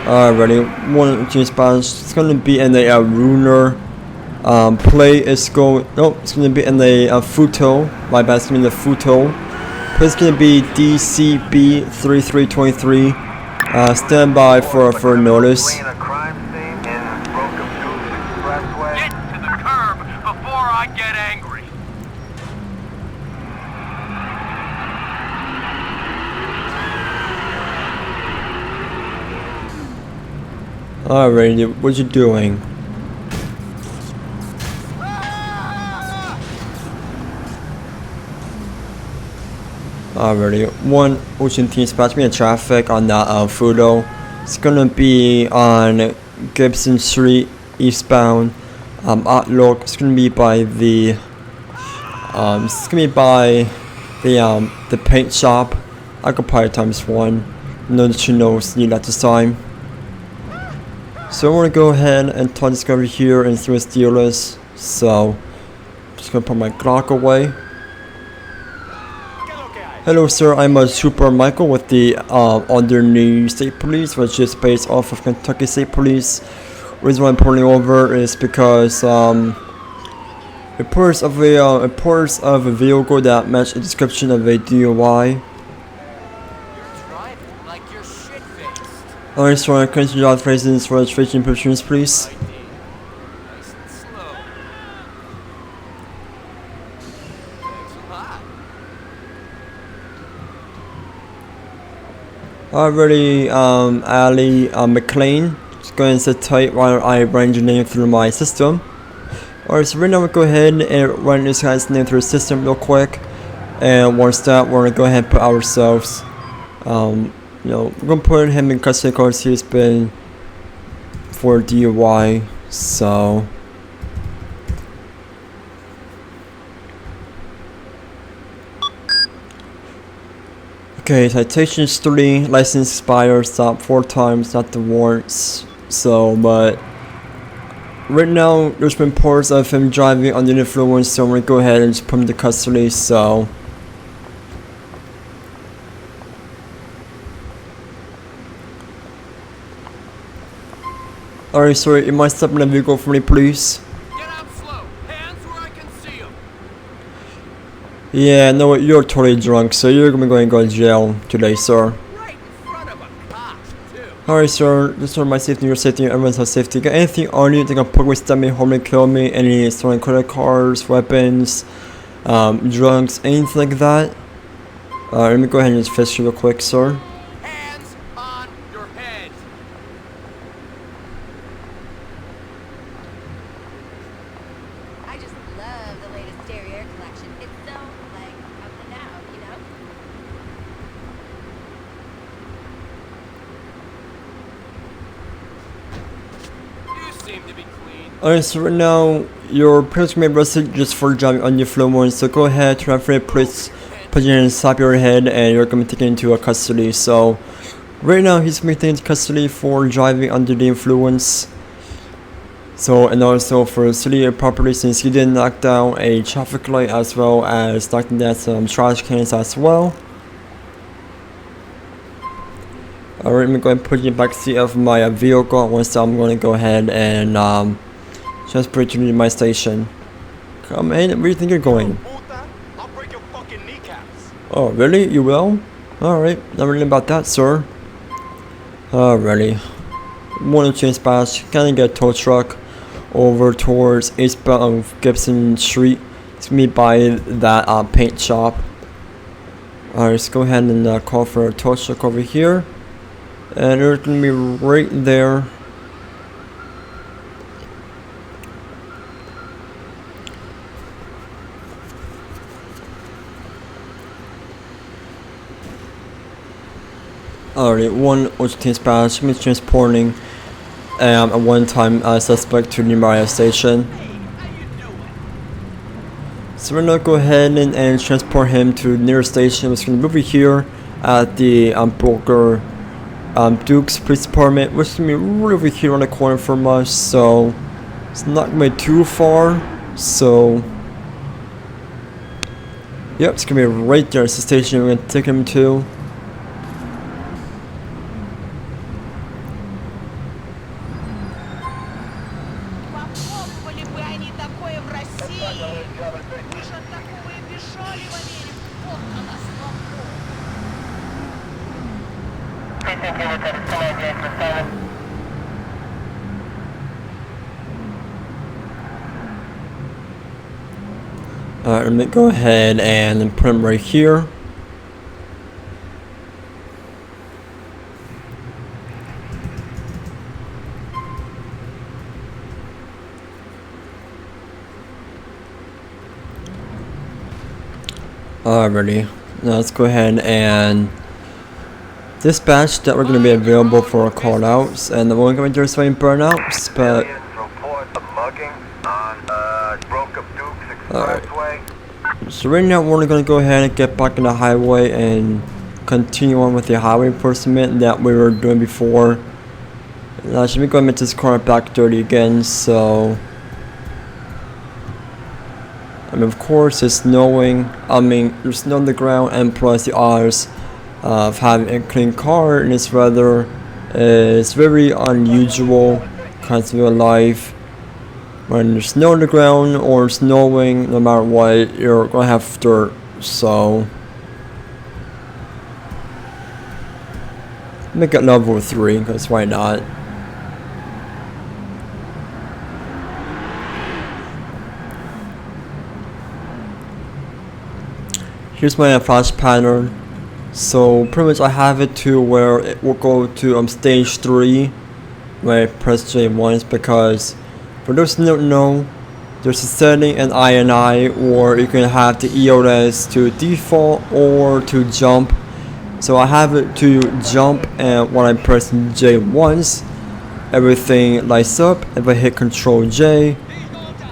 Alrighty, one change spots. It's gonna be in a Runer. Play is going. Nope, it's gonna be in a Futo. My bad, it's gonna be the Futo. Play is gonna be DCB3323. Stand by for notice. Fleeing a crime scene in CUMPUTE Expressway. Get to the curb before I get angry. Alrighty, what you doing? Alrighty, one Ocean Team spots me in traffic on that Fudo. It's gonna be on Gibson Street eastbound. Outlook. It's gonna be by the the paint shop. I could probably times1. Know that you know need that this time. So I'm gonna go ahead and try this guy over here and see what his deal is. So just gonna put my Glock away. Hello sir, I'm Super Michael with the Underneath State Police, which is based off of Kentucky State Police. The reason why I'm pulling over is because reports of a vehicle that matched the description of a DUI. Alright, so I can you out license, registration, permissions, please. Nice and slow. Thanks a lot. Already, Ali McLean. Just go ahead and sit tight while I run your name through my system. Alright, so right now we'll go ahead and run this guy's name through the system real quick. And once that, we're gonna go ahead and put ourselves, we're gonna put him in custody because he's been for DUI. So. Okay, citations 3, license expired, stop 4 times, not the warrants. So, but right now there's been reports of him driving under the influence, so I'm gonna go ahead and just put him to custody. So, alright, sorry, you might step in the vehicle for me, please. Get out slow. Hands where I can see them. Yeah, no, you're totally drunk, so you're gonna go to jail today, sir. Right in front of a cop, too. Alright, sir, this is for my safety, your safety, everyone's safety. Got anything on you that can put me, stab me, hold me, kill me? Any stolen credit cards, weapons, drugs, anything like that? Let me go ahead and just fist you real quick, sir. Hands on your head. I just love the latest Derriere collection. It's so, like, up and down, you know? You seem to be clean. Alright, so right now, your parents may be arrested just for driving on your influence, so go ahead, transfer it, please put your hand inside your head, and you're gonna be taken into custody. So, right now, he's being taken into custody for driving under the influence. So, and also for city property, since he did knock down a traffic light as well as knocking down some trash cans as well. Alright, I'm going to put you in the back seat of my vehicle. Once I'm going to go ahead and transport you to my station. Come in, where do you think you're going? I'll break your fucking kneecaps. Oh, really? You will? Alright, not really about that, sir. Alrighty. Want to change spots, kind of get a tow truck over towards eastbound of Gibson Street. It's gonna be by that paint shop. Alright, let's go ahead and call for a tow truck over here. And they're gonna be right there. Alright, one OT dispatch, transporting am a one-time suspect to nearby station. So we're gonna go ahead and transport him to the nearest station, which is gonna be over here at the Broker Duke's Police Department, which is gonna be right over here on the corner from us. So it's not gonna be too far. So yep, it's gonna be right there. It's the station we're gonna take him to. Попробовали бы они такое в России. Вы же от такого и бежали в Америку. Вот она свобода. Alright, let me go ahead and put him right here. Alrighty, now let's go ahead and dispatch that we're going to be available for our call outs, and the one going to do any burnouts, but Civilians report a mugging on Broker Duke's Alright. Expressway. so right now we're going to go ahead and get back on the highway and continue on with the highway enforcement that we were doing before. Now should be going to make this car back dirty again, so I mean, of course it's snowing, there's snow on the ground, and plus the odds of having a clean car in this weather is very unusual kind of real life. When there's snow on the ground or snowing, no matter what, you're gonna have dirt, so make it level 3, because why not? Here's my flash pattern. So pretty much I have it to where it will go to stage 3 when I press J once, because for those who don't know, there's a setting in INI where you can have the EOS to default or to jump. So I have it to jump, and when I press J once, everything lights up. If I hit Control J,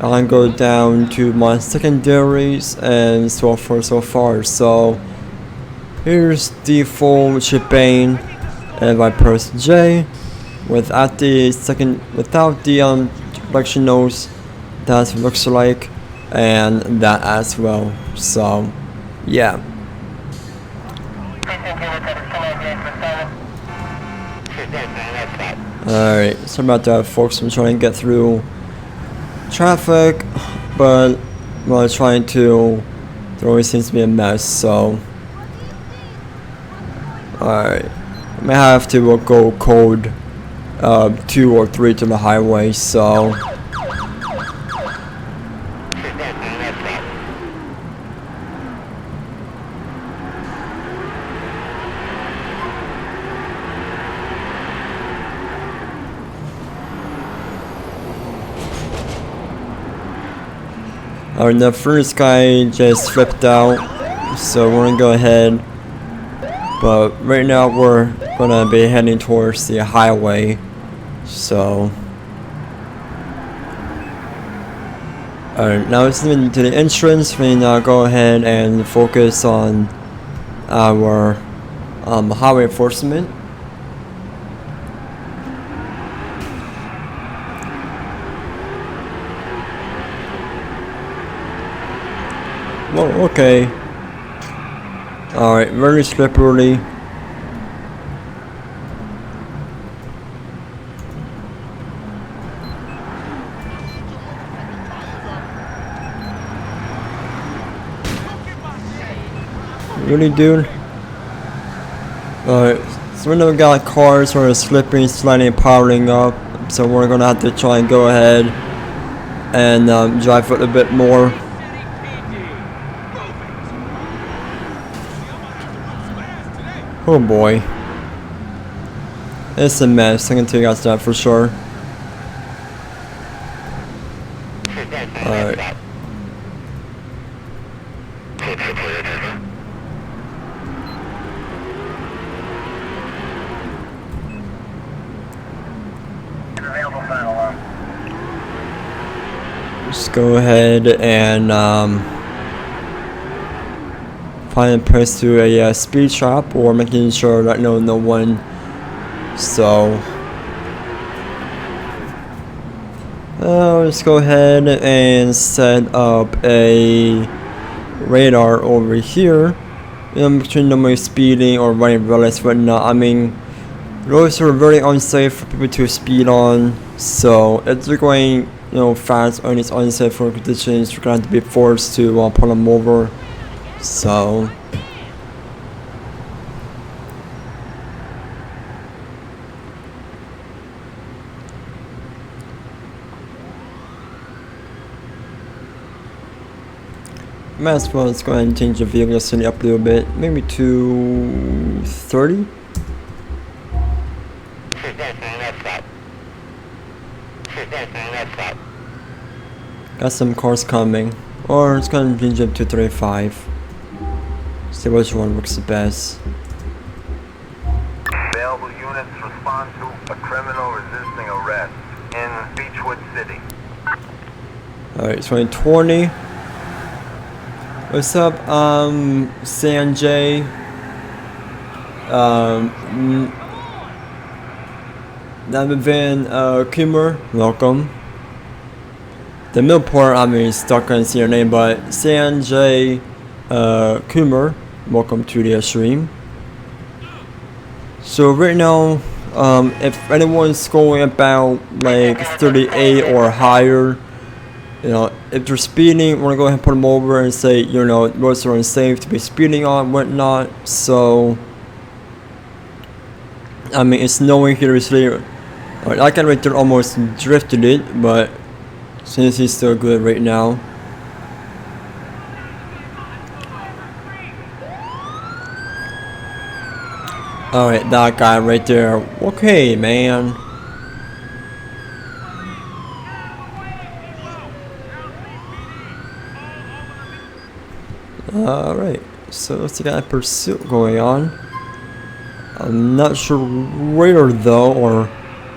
I'll go down to my secondaries and so forth so far. So here's the full shebang. If I press J without the direction notes, that's what it looks like, and that as well. So yeah. Alright, sorry about that folks, I'm trying to get through traffic, but while trying to, there always seems to be a mess, so alright, I may have to go code 2 or 3 to the highway, so alright, the first guy just flipped out, so we're gonna go ahead, but right now we're gonna be heading towards the highway, so alright, now it's into the entrance. We now go ahead and focus on our highway enforcement. Well, okay. Alright, very slippery. Really, dude? Alright, so we never got cars sort of slipping, sliding, and powering up, so we're gonna have to try and go ahead and drive a little bit more. Oh boy. It's a mess, I can tell you guys that for sure. Alright. Just go ahead and find a place to a speed trap, or making sure that no one. So let's go ahead and set up a radar over here in between normally speeding or running red lights, whatnot. I mean, roads are very unsafe for people to speed on, so if they're going fast on these unsafe road conditions, you're going to be forced to pull them over. So might as well let's go ahead and change the vehicle density up a little bit, maybe to 30. Got some cars coming, or it's gonna change up to 35. See which one works the best. Available units respond to a criminal resisting arrest in Beechwood City. Alright, it's 2020. What's up, Sanjay? Navavan Kimmer, welcome. The middle part, I mean, stuck on see your name, but Sanjay Kumar, welcome to the stream. So right now, if anyone's going about like 38 or higher, if they're speeding, we're gonna go ahead and put them over and say, roads are unsafe to be speeding on, whatnot. So, I mean, it's snowing here recently. That guy right there almost drifted it, but since he's still good right now. Alright, that guy right there. Okay, man. Alright, so let's see, got a pursuit going on. I'm not sure where though, or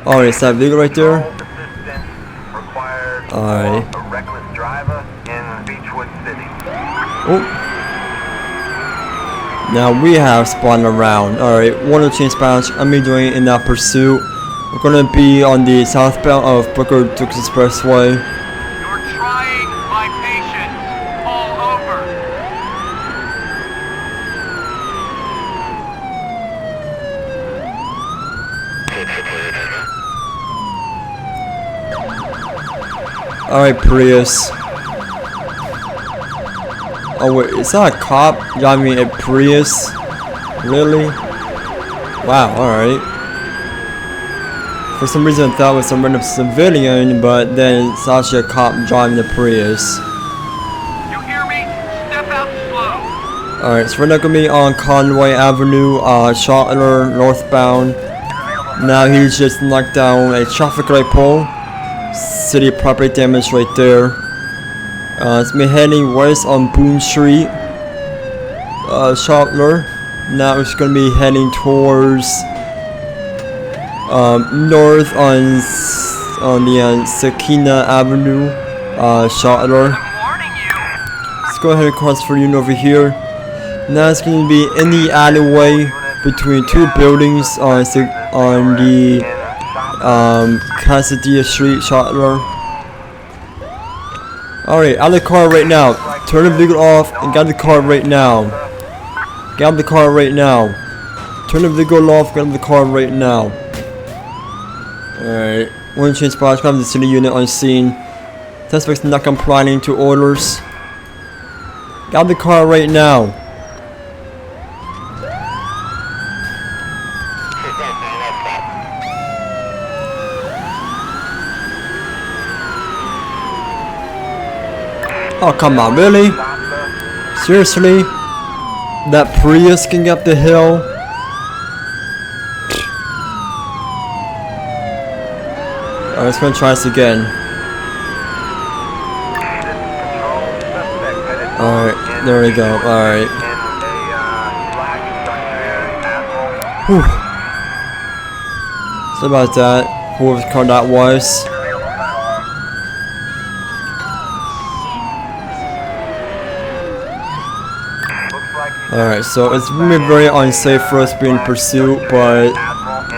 oh, it's that vehicle right there. Alright. A reckless driver in Beechwood City. Oh. Now we have spawned around. Alright, one of the change spots I'm be doing in that pursuit. We're gonna be on the southbound of Booker Dukes Expressway. You're trying my patience. All over. Alright, Prius. Oh wait, is that a cop driving a Prius? Really? Wow, alright. For some reason I thought it was some random civilian, but then it's actually a cop driving the Prius. You hear me? Step out slow. Alright, so we're not gonna be on Conway Avenue, Schottler, northbound. Now he's just knocked down a traffic light pole. City property damage right there. It's me heading west on Boone Street, Schottler. Now it's gonna be heading towards north on the Sakina Avenue, Schottler. I'm warning you. Let's go ahead and cross for you over here. Now it's gonna be in the alleyway between two buildings on the Cassidy Street, Schottler. Alright, out of the car right now. Turn the vehicle off and get out of the car right now. Get out of the car right now. Turn the vehicle off, get out of the car right now. Alright, one change spots, grab the city unit on scene. Suspects not complying to orders. Get out of the car right now. Oh, come on, really? Seriously? That Prius can get up the hill? Alright, let's go and try this again. Alright, there we go, alright. Whew. So about that, whoever's car that was. Alright, so it's really very unsafe for us being in pursuit, but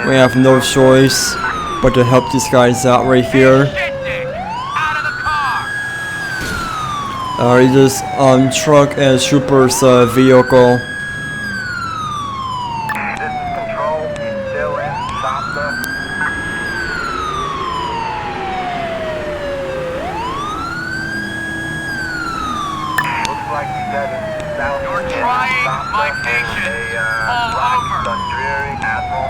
we have no choice but to help these guys out right here. Out of the car! Alright, this truck and trooper's vehicle. This is control. He's still in Shasta. Looks like he's heading south. You're in trying Shasta my in patience. a, All black over. Dundreary Admiral.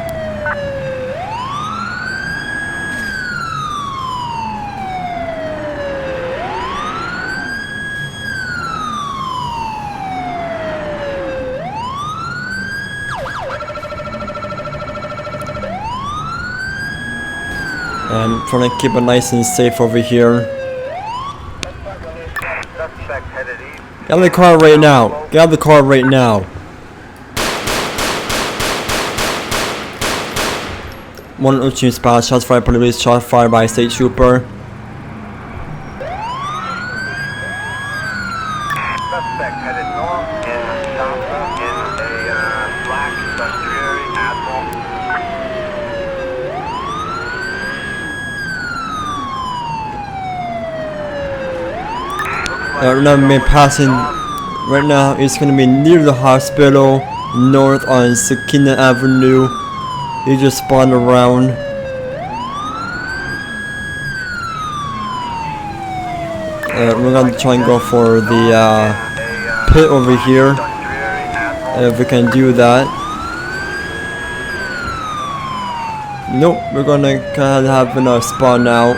And trying to keep it nice and safe over here. Suspect headed east. Get out of the car right now. Get out of the car right now. One routine spot, shots fired by police, shot fired by a state trooper. Suspect headed north in Shasta in a black Dundreary Admiral. Right now, me passing. Right now, it's gonna be near the hospital, north on Sakina Avenue. He just spawned around. We're gonna try and go for the pit over here, if we can do that. Nope, we're gonna kind of have enough spawn out.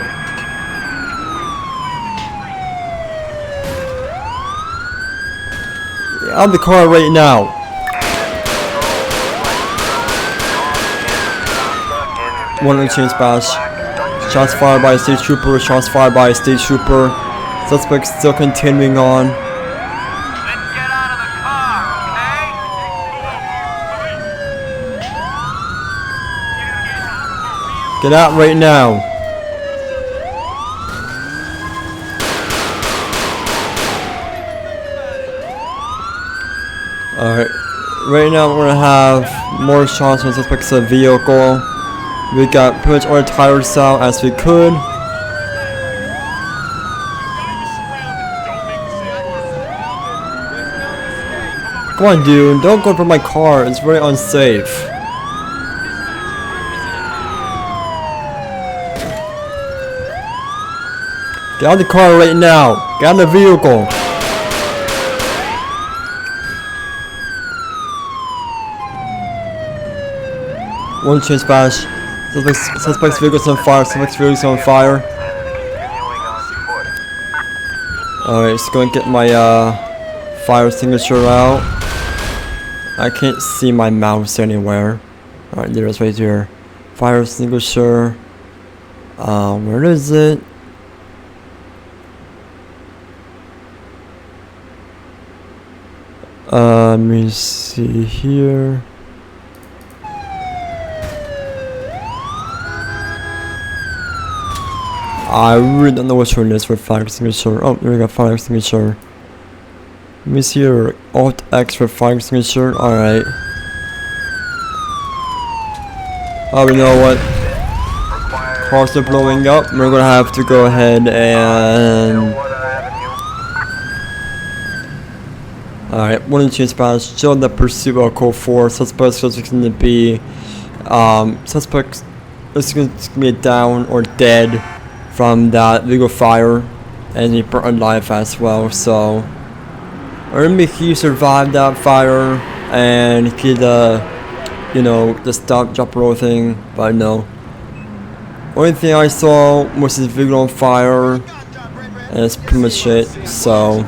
Out of the car right now. One routine splash. Shots fired by a state trooper. Shots fired by a state trooper. Suspect still continuing on. Then get out of the car, okay? Get out right now. Alright. Right now we're gonna have more shots on suspect's vehicle. We got pretty much all the tires out as we could. Come on, dude. Don't go for my car. It's very unsafe. Get out of the car right now. Get out of the vehicle. One change splash. Suspect's vehicle's on fire. Suspect's vehicle's on fire. Continuing on foot. Alright, just gonna get my fire extinguisher out. I can't see my mouse anywhere. Alright, there it is right here. Fire extinguisher. Where is it? Let me see here. I really don't know which one it is for fire extinguisher. Oh, there we go, fire extinguisher. Let me see here. Alt X for fire extinguisher. Alright. Oh, you know what? Cars are blowing up. We're gonna have to go ahead and. Alright, one change pass. Still in the pursuit of code 4. Suspect is going to be. Suspect is going to be down or dead from that legal fire, and he burnt alive as well. So, or maybe he survived that fire and he could, you know, just stop, drop, roll thing. But no. Only thing I saw was his vehicle on fire, and it's pretty much it. So,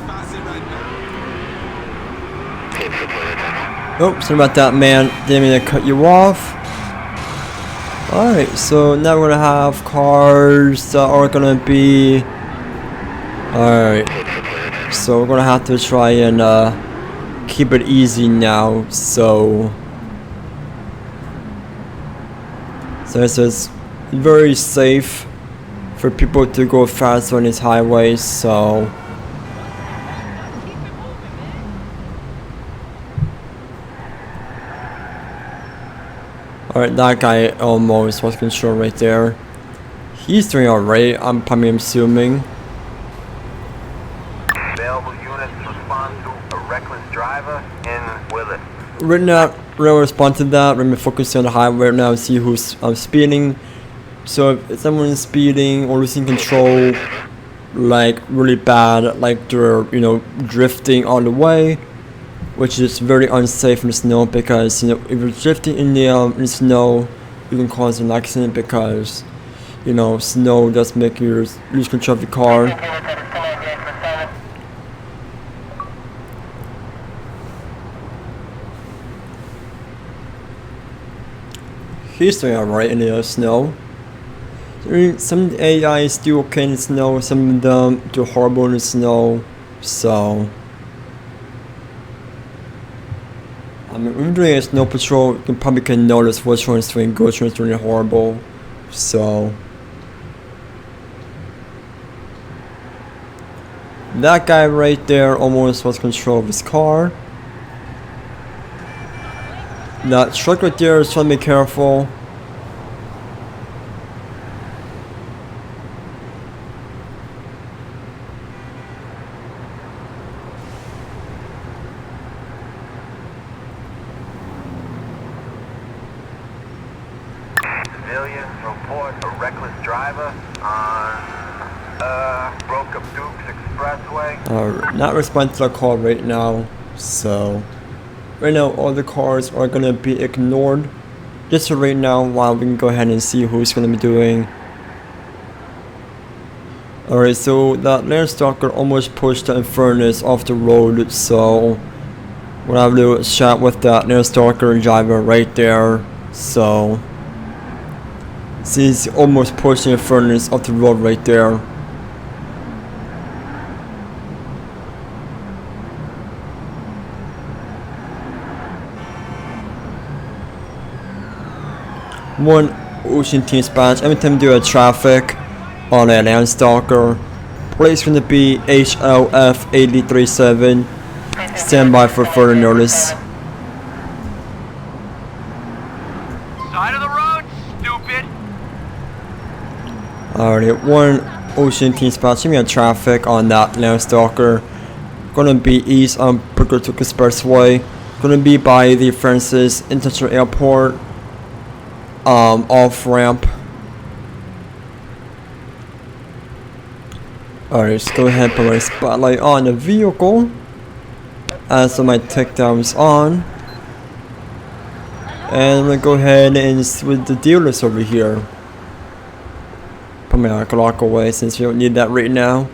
oh, sorry about that, man. Didn't mean to cut you off. Alright, so now we're gonna have cars that are gonna be. Alright, so we're gonna have to try and keep it easy now. So this is very safe for people to go fast on these highways. So Alright, that guy almost was control right there. He's doing alright, I'm assuming. Available units respond to a reckless driver in with it. Right now, we're gonna respond to that. We're gonna focus on the highway right now and see who's speeding. So if someone's speeding or losing control, like really bad, like they're, you know, drifting all the way, which is very unsafe in the snow, because, you know, if you're drifting in the snow, you can cause an accident, because, you know, snow does make you lose control of the car. He's doing alright in the snow. Some AIs do okay in the snow, some of them do horrible in the snow, so... I mean, when you're doing a snow patrol, you probably can notice which one's doing good, which one's doing horrible, so... That guy right there almost lost control of his car. That truck right there is trying to be careful. Civilians report a reckless driver on Broke Up Dukes Expressway. Not responding to the call right now, so... Right now, all the cars are gonna be ignored. Just for right now, while we can go ahead and see who's gonna be doing. Alright, so that Landstalker almost pushed the Infernus off the road, so... What I will do is chat with that Landstalker driver right there, so... He's almost pushed the Infernus off the road right there. One Ocean Team Dispatch. Every time you do a traffic on a Landstalker, place gonna be HLF 837. Stand by for further notice. Side of the road, stupid. Alright, one Ocean Team Dispatch. Give me a traffic on that Landstalker. Gonna be east on Brooklyn Expressway. Gonna be by the Francis International Airport. Off ramp. Alright, let's go ahead and put my spotlight on the vehicle. As my takedown's on. And I'm gonna go ahead and switch the dealers over here. Put my clock away since we don't need that right now.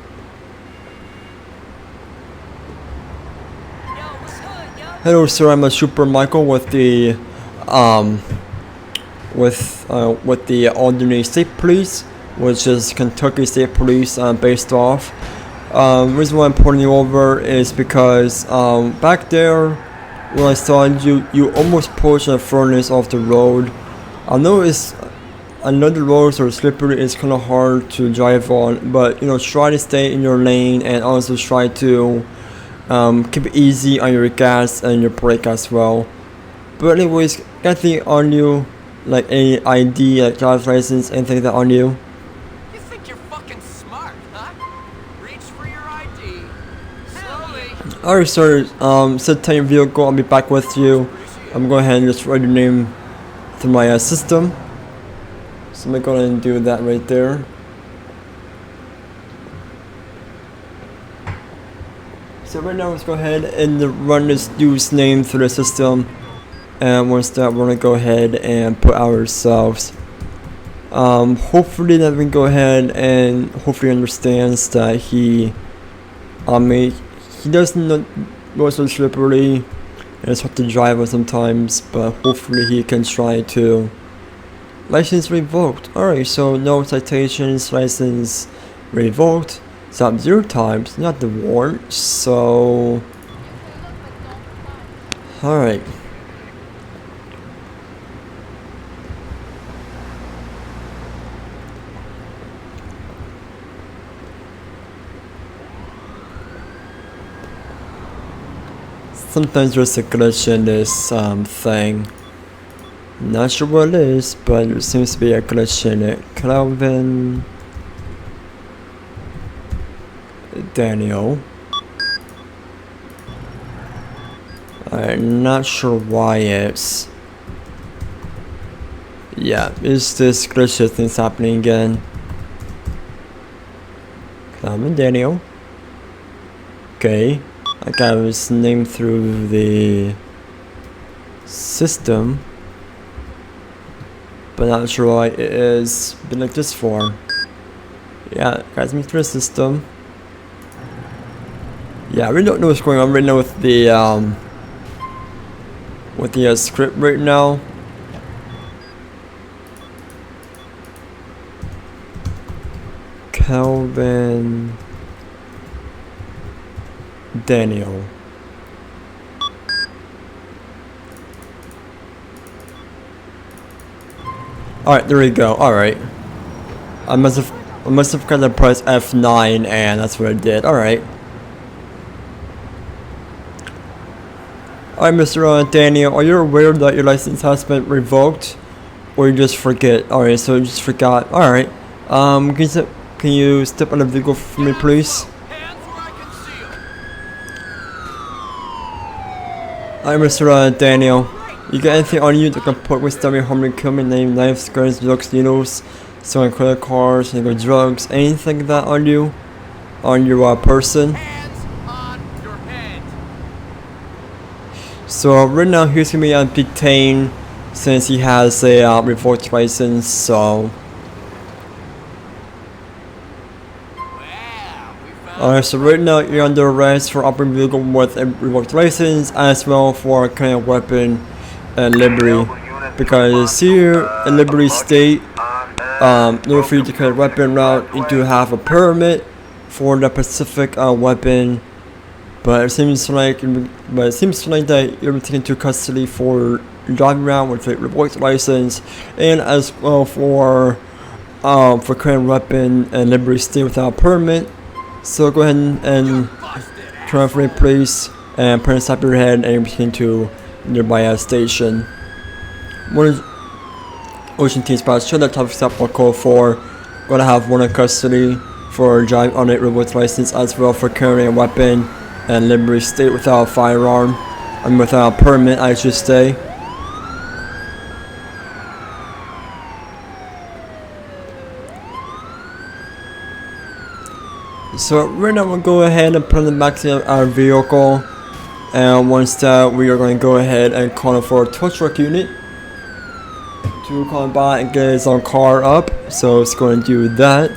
Hello sir, I'm a Super Michael with the with the Albany State Police, which is Kentucky State Police based off. Reason why I'm pulling you over is because back there when I saw you almost pushed a furnace off the road. I know the roads are slippery, it's kind of hard to drive on, but you know, try to stay in your lane and also try to keep it easy on your gas and your brake as well. But anyways, got the on you, like any ID, like driver's license, anything like that on you? You think you're fucking smart, huh? Reach for your ID. Slowly. Alright sir, sit tight your vehicle, I'll be back with you. I'm going ahead and just write your name through my system. So I'm gonna go ahead and do that right there. So right now let's go ahead and run this dude's name through the system. And once that, we're gonna go ahead and put ourselves. Hopefully that we can go ahead and hopefully understands that he doesn't know so slippery and it's hard to drive on sometimes, but hopefully he can try to. License revoked. Alright, so no citations, license revoked. Stop 0 times, not the warrant, so alright. Sometimes there's a glitch in this thing. Not sure what it is, but there seems to be a glitch in it. Calvin Daniel. I'm not sure why it's. Yeah, is this glitch thing's happening again? Calvin Daniel. Okay, I got his name through the system, but not sure why it is been like this for. Yeah, guys, me through the system. Yeah, I really don't know what's going on right now with the script right now. Calvin Daniel. Alright, there we go. Alright. I must have kind of pressed F9 and that's what I did. Alright. Alright, Mr. Daniel, are you aware that your license has been revoked? Or you just forget? Alright, so you just forgot. Alright. Can you step on the vehicle for me, please? Hands where I can see 'em. Alright, Mr. Daniel. You got anything on you that can put with stab me, harm me, kill me, name, knives, guns, drugs, needles, selling credit cards, illegal drugs, anything like that on you? On your person? Hands on your head. So right now he's gonna be detained since he has a revoked license, so. Alright, so right now you're under arrest for operating vehicle with a revoked license as well for carrying a weapon and liberty. Because here in Liberty State, in order for you to carry a weapon around, you do have a permit for the specific weapon. But it seems like that you're taken into custody for driving around with a revoked license, and as well for carrying a weapon in Liberty State without a permit. So go ahead and turn for me, please, and put inside your head and you're taken to nearby station. Ocean Team spots show that traffic stop on code 4. Gonna have one in custody for driving on a revoked license as well for carrying a weapon and Liberty State without a firearm. I mean without a permit, I should say. So right now we'll go ahead and put them back to our vehicle, and once that we are going to go ahead and call for a tow truck unit to come by and get his own car up. So it's going to do that.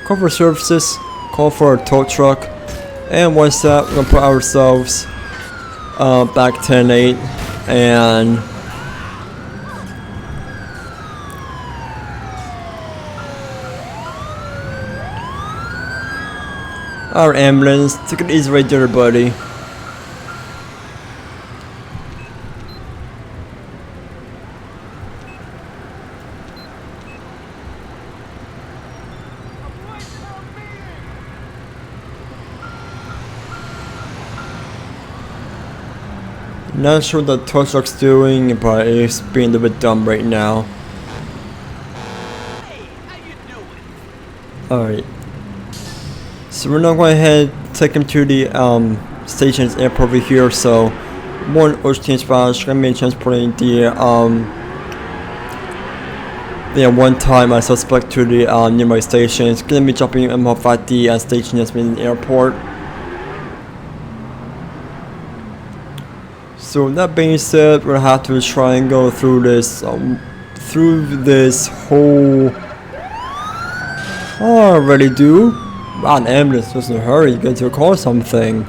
Call for services, call for a tow truck, and once that we're going to put ourselves back 10-8 and our ambulance. Take it easy right there, buddy. Not sure what the tow truck's doing, but it's being a bit dumb right now. Hey, how you doing? Alright. So we're now going ahead and take him to the station's airport over here. So one ocean spots gonna be transporting the one-time suspect to the nearby station. It's gonna be dropping him off at the station that's been in the airport. So that being said, we're gonna have to try and go through this whole. Oh, I already do. Wow, an ambulance doesn't hurry. You get to call something.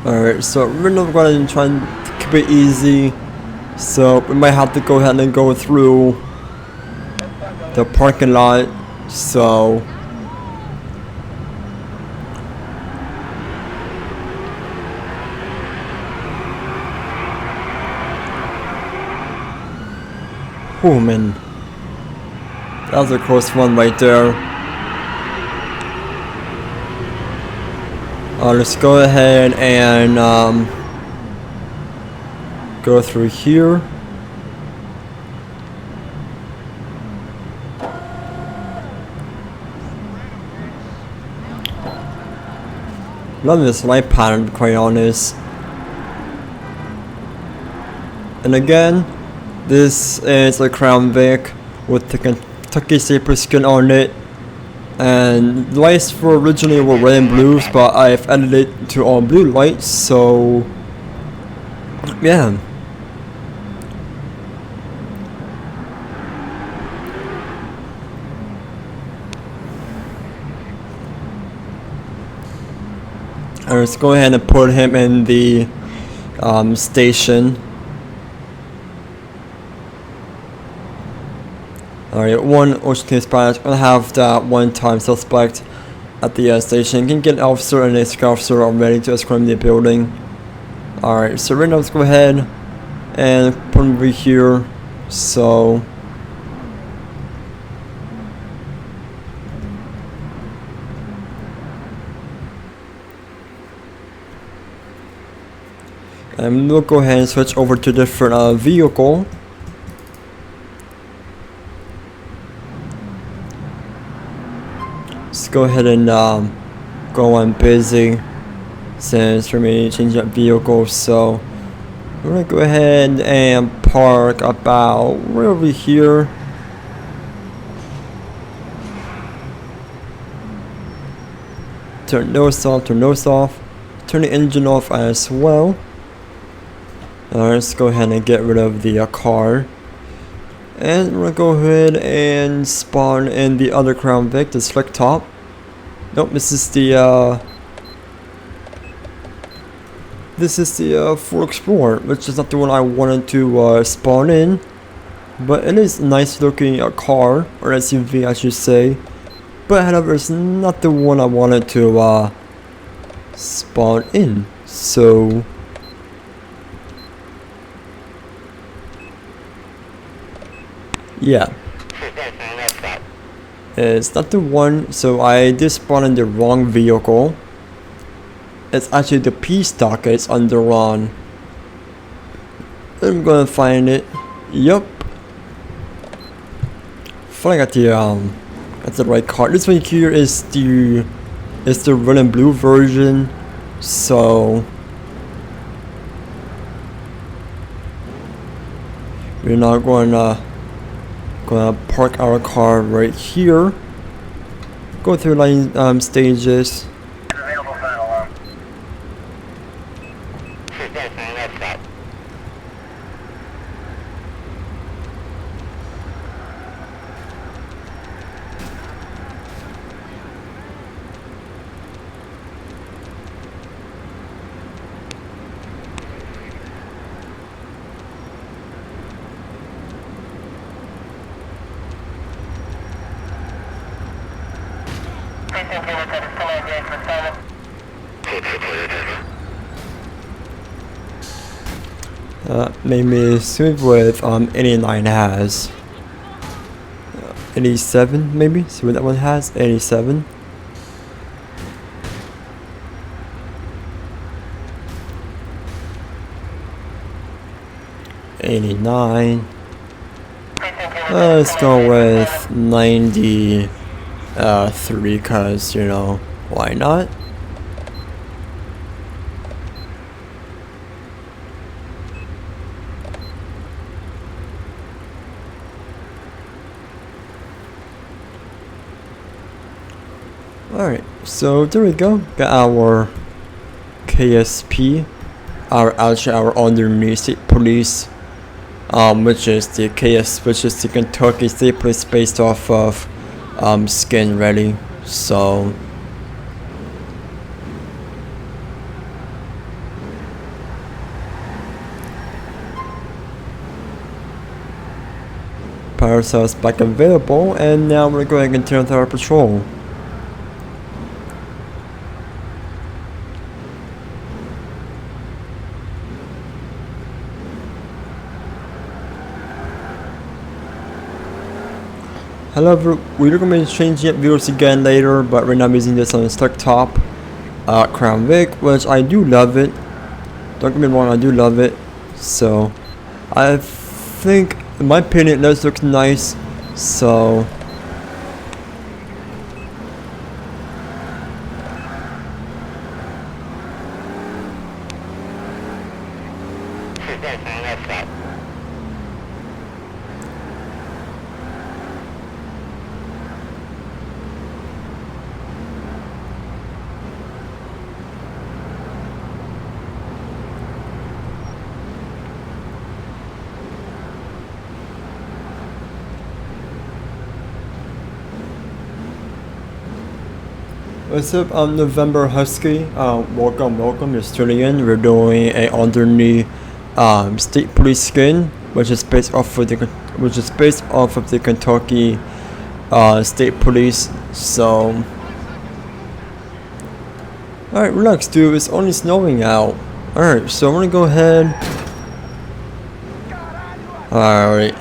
Alright, so we're not gonna try and keep it easy. So we might have to go ahead and go through the parking lot. So. Oh man, that was a close one right there. Let's go ahead and go through here. Love this light pattern, to be quite honest. And again, this is a Crown Vic with the Kentucky Staple skin on it. And the lights for originally were red and blues, but I've added it to all blue lights, so yeah. And let's go ahead and put him in the station. Alright, one Ocean Spanish. Gonna have that one-time suspect at the station. You can get an officer and a security officer already to escort him to the building. Alright, so right now let's go ahead and put him over here. So and we'll go ahead and switch over to a different vehicle. Let's go ahead and go on busy since we're going to change that vehicle. So we're going to go ahead and park about right over here. Turn those off, turn those off. Turn the engine off as well. Let's go ahead and get rid of the car. And we're gonna go ahead and spawn in the other Crown Vic, the slick top. Nope, this is the Ford Explorer, which is not the one I wanted to spawn in. But it is a nice looking car, or SUV I should say. But however, it's not the one I wanted to spawn in. So yeah, it's not the one. So I did spawn in the wrong vehicle. It's actually the P stock it's under on. I'm gonna find it. Yup. Finally got the right car. This one here is the red and blue version. So we're not gonna park our car right here. Go through line stages. Maybe smooth with 89 has 87 maybe. See what that one has. 87. '89. Let's go with 93, cause you know, why not? Alright, so there we go. Got our KSP, our underneath state police, which is the which is the Kentucky State Police based off of skin ready. So power cells back available, and now we're going to continue with our patrol. However, we're going to be changing views again later, but right now I'm using this on the stock top Crown Vic, which I do love it. Don't get me wrong, I do love it. So I think, in my opinion, this looks nice. So what's up? I'm November Husky. Welcome. Just tuning in. We're doing a underneath state police skin, which is based off of the Kentucky state police. So, all right, relax, dude. It's only snowing out. All right, so I'm gonna go ahead. All right.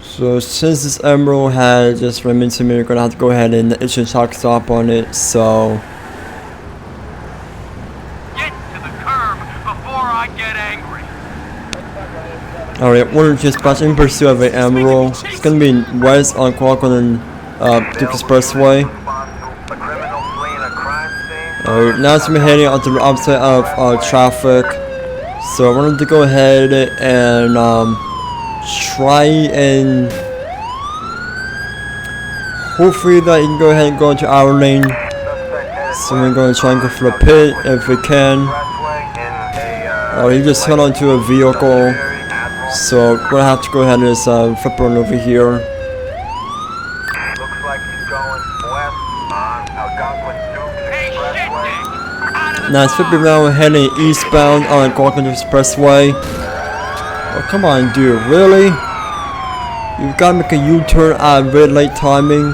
So since this emerald had just run into me, we're gonna have to go ahead and issue shock stop on it. So Get to the curb before I get angry. alright, we're just passing in pursuit of an emerald. It's gonna be west on Qualcomm Duke Expressway. A criminal fleeing a crime scene. Alright, now it's been heading onto the opposite of traffic. So I wanted to go ahead and try and hopefully that you can go ahead and go into our lane. So we're going to try and go for the pit if we can. Oh, he just hit onto a vehicle. So we're gonna have to go ahead and just flip on over here. Looks like he's going west on Algonquin Duke Hey, shit, Expressway. Nick! Out of the Now it's flipping around heading eastbound on Qualcomm Expressway. Oh, come on, dude, really? You've got to make a U-turn at red light timing.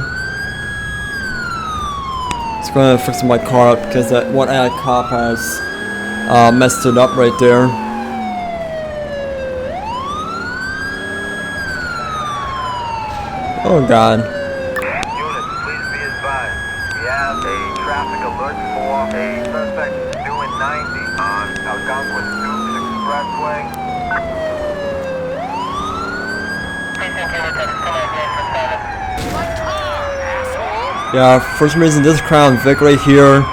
It's gonna fix my car up because that one ad cop has messed it up right there. Oh god. Units, please be advised. We have a traffic alert for a suspect doing 90 on Algonquin Duke Expressway. my car, asshole! Yeah, for some reason this Crown Vic right here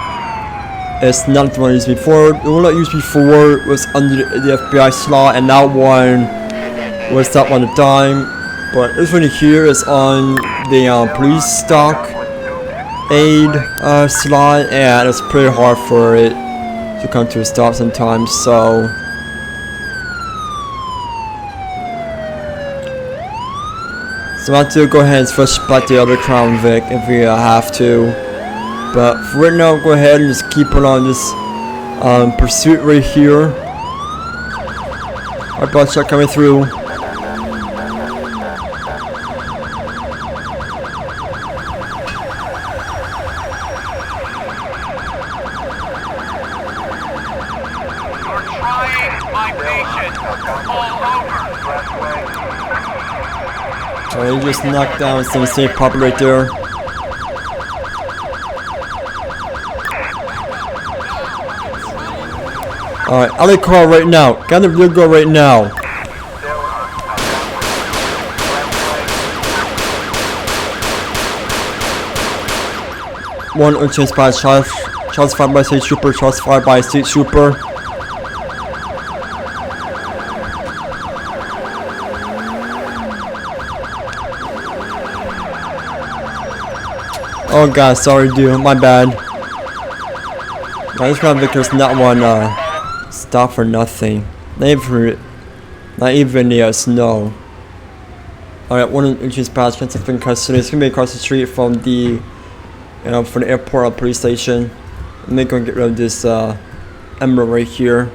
is not the one I used before. The one I used before was under the FBI slot, and that one was that one at the time. But this one here is on the police stock aid slot, and it's pretty hard for it to come to a stop sometimes. So I have to go ahead and switch back to the other Crown Vic if we have to. But for right now, go ahead and just keep it on this pursuit right here. Our bus truck coming through. You're trying my patience all over. Oh, he just knocked down some state pop right there. Alright, out of the car right now. Get in the vehicle right now. One unchanged by shots fired by state trooper, shots fired by state trooper. Oh god, sorry dude, my bad. Now this Crown Victor's not one stop for nothing. Not even the snow. Alright, 1 inches past transit in custody. It's gonna be across the street from the from the airport or police station. I'm gonna get rid of this emerald right here.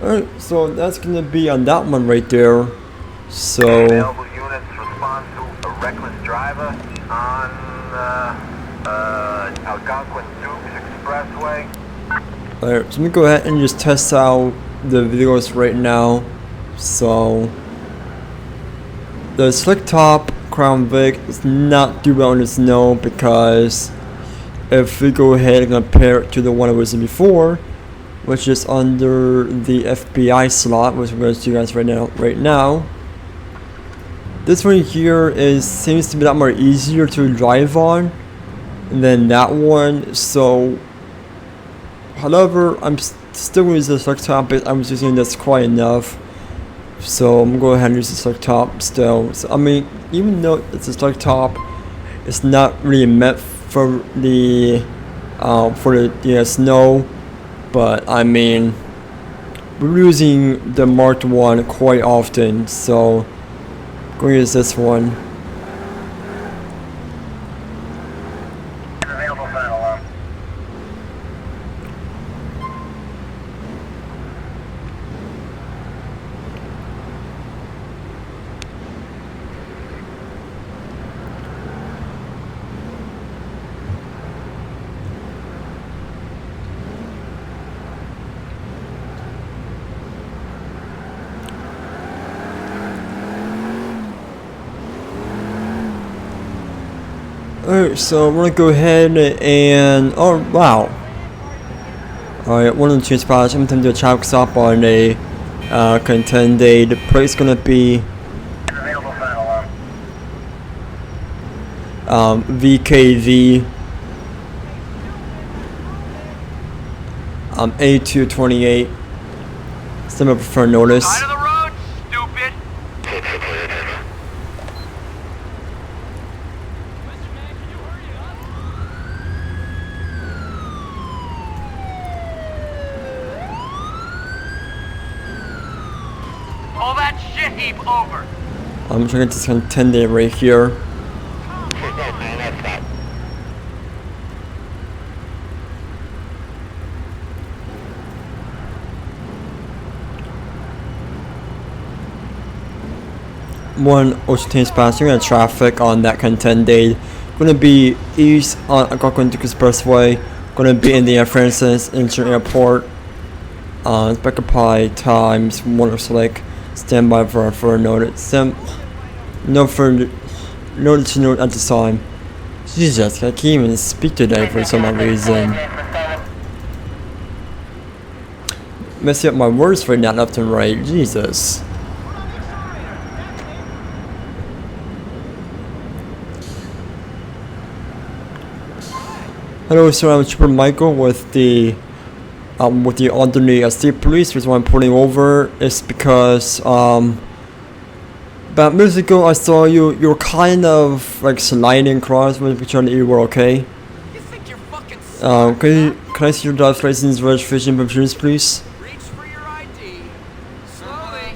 Alright, so that's gonna be on that one right there. So Available units respond to a reckless driver on Algonquin Duke Expressway. alright, so let me go ahead and just test out the videos right now. So the slick top Crown Vic is not too well in the snow, because if we go ahead and compare it to the one I was in before, which is under the FBI slot, which I'm going to show you guys right now. This one here seems to be a lot more easier to drive on than that one. So, however, I'm still going to use the select top, but I'm using this quite enough. So I'm going to go ahead and use the select top still. So I mean, even though it's a select top, it's not really meant for the snow. But I mean, we're using the marked one quite often, so I'm going to use this one. Available fan alarm. Alright, so we're gonna go ahead and oh wow. Alright, one of the change spots. I'm going to do a traffic stop on a contended. The price gonna be Available fan alarm. VKV A228. Semi prefer notice. Side of the road, stupid. Pull that shit heap over. I'm trying to get this contended right here. One ocean passing and traffic on that contended. Gonna be east on Algonquin Expressway. Gonna be in the Francis International Airport. Backup times one or select. Stand by for a notice. No further notice at the time. Jesus, I can't even speak today for some reason. Messing up my words right now, left and right. Jesus. Hello, sir. I'm Trooper Michael with the alternate state police. The reason why I'm pulling over is because about minutes ago I saw you were kind of like sliding across with each other. You were okay. You think you're fucking Can I see your driver's license, registration, and insurance, please? reach for your ID. Slowly.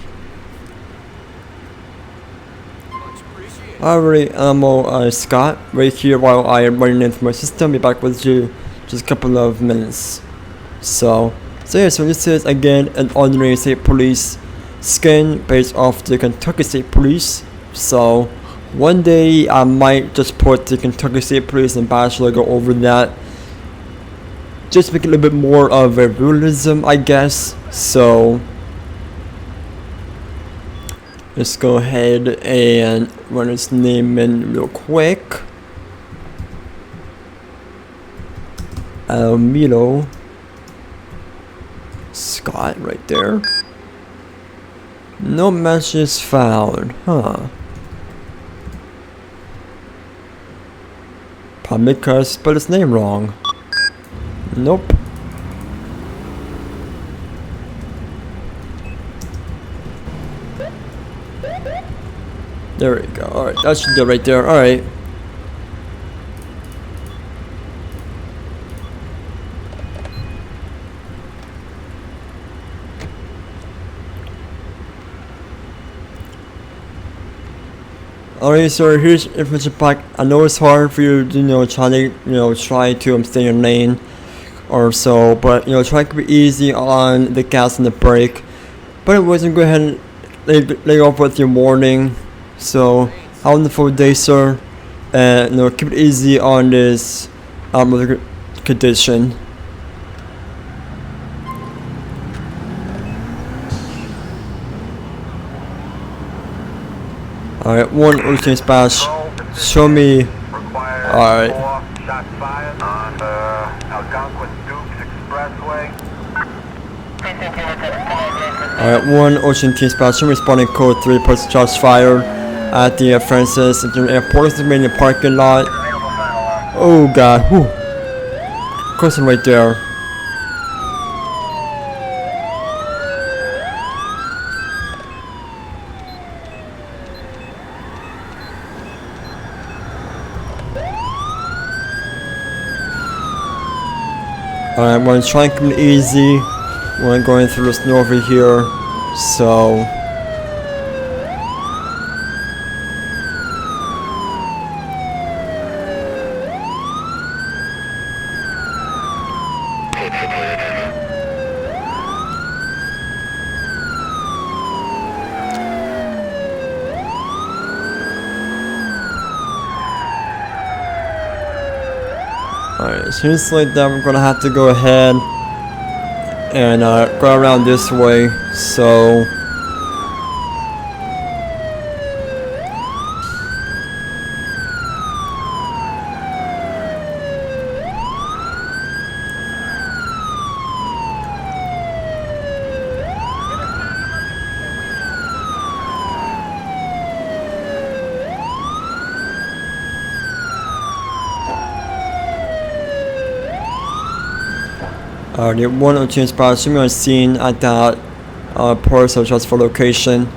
Much appreciated. Alright, Scott, right here while I am running into my system. Be back with you just a couple of minutes. So yeah, so this is again an ordinary state police skin based off the Kentucky State Police. So one day I might just put the Kentucky State Police and badge logo over that, just make it a little bit more of a realism, I guess. So let's go ahead and run his name in real quick. Milo Scott right there. No messages found, huh? Probably because I spelled his name wrong. Nope. There we go. Alright, that should do it right there. Alright. Alright, so here's information pack. I know it's hard for you to try to stay in your lane or so, but try to be easy on the gas and the brake. But anyways, I'm going to go ahead and lay off with your warning. So have a wonderful day, sir, and keep it easy on this condition. Alright, one routine splash. Show me. Alright. 4 shots fired on Algonquin Dukes Expressway. Alright, 1 Ocean Team Station responding code 3 plus shots fired at the Francis International Airport. This is in the parking lot. Oh god, whew. Person right there. Alright, I'm going to try and keep it easy when going through the snow over here, so... Alright, seems like that we're gonna have to go ahead and go around this way, so... the one of change spots should be seen at that port such as for location.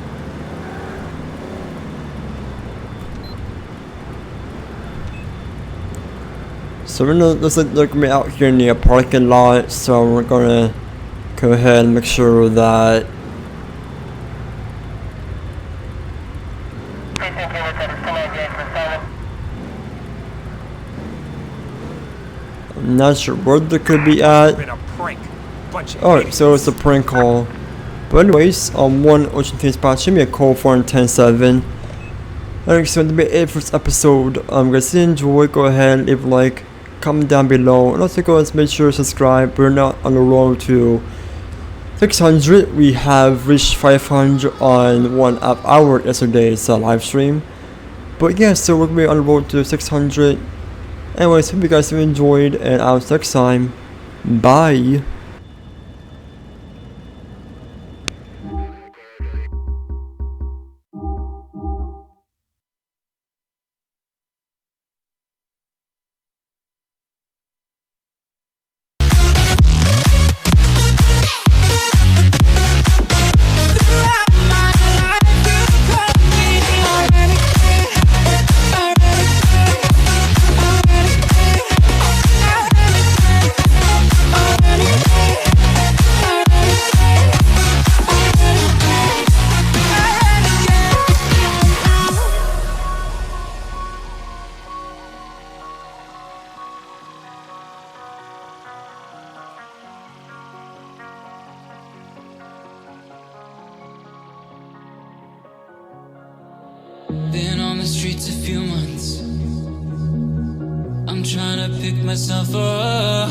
So we're gonna look me out here in the parking lot, so we're gonna go ahead and make sure that I'm not sure where they could be at. Been a prank. Bunch of Alright, so it's a prank call. But anyways, on 1 Ocean Team Spot, should be a call for 10-7. That's going to be it for this episode. Guys, if you enjoyed, go ahead, leave a like, comment down below, and also go ahead and make sure to subscribe. We're not on the road to 600. We have reached 500 on 1 hour yesterday's live stream. But yeah, so we're going to be on the road to 600. Anyways, hope you guys have enjoyed, and I'll see you next time. Bye. Been on the streets a few months. I'm trying to pick myself up.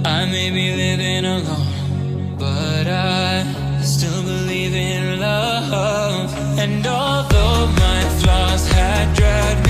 I may be living alone, but I still believe in love. And although my flaws had dragged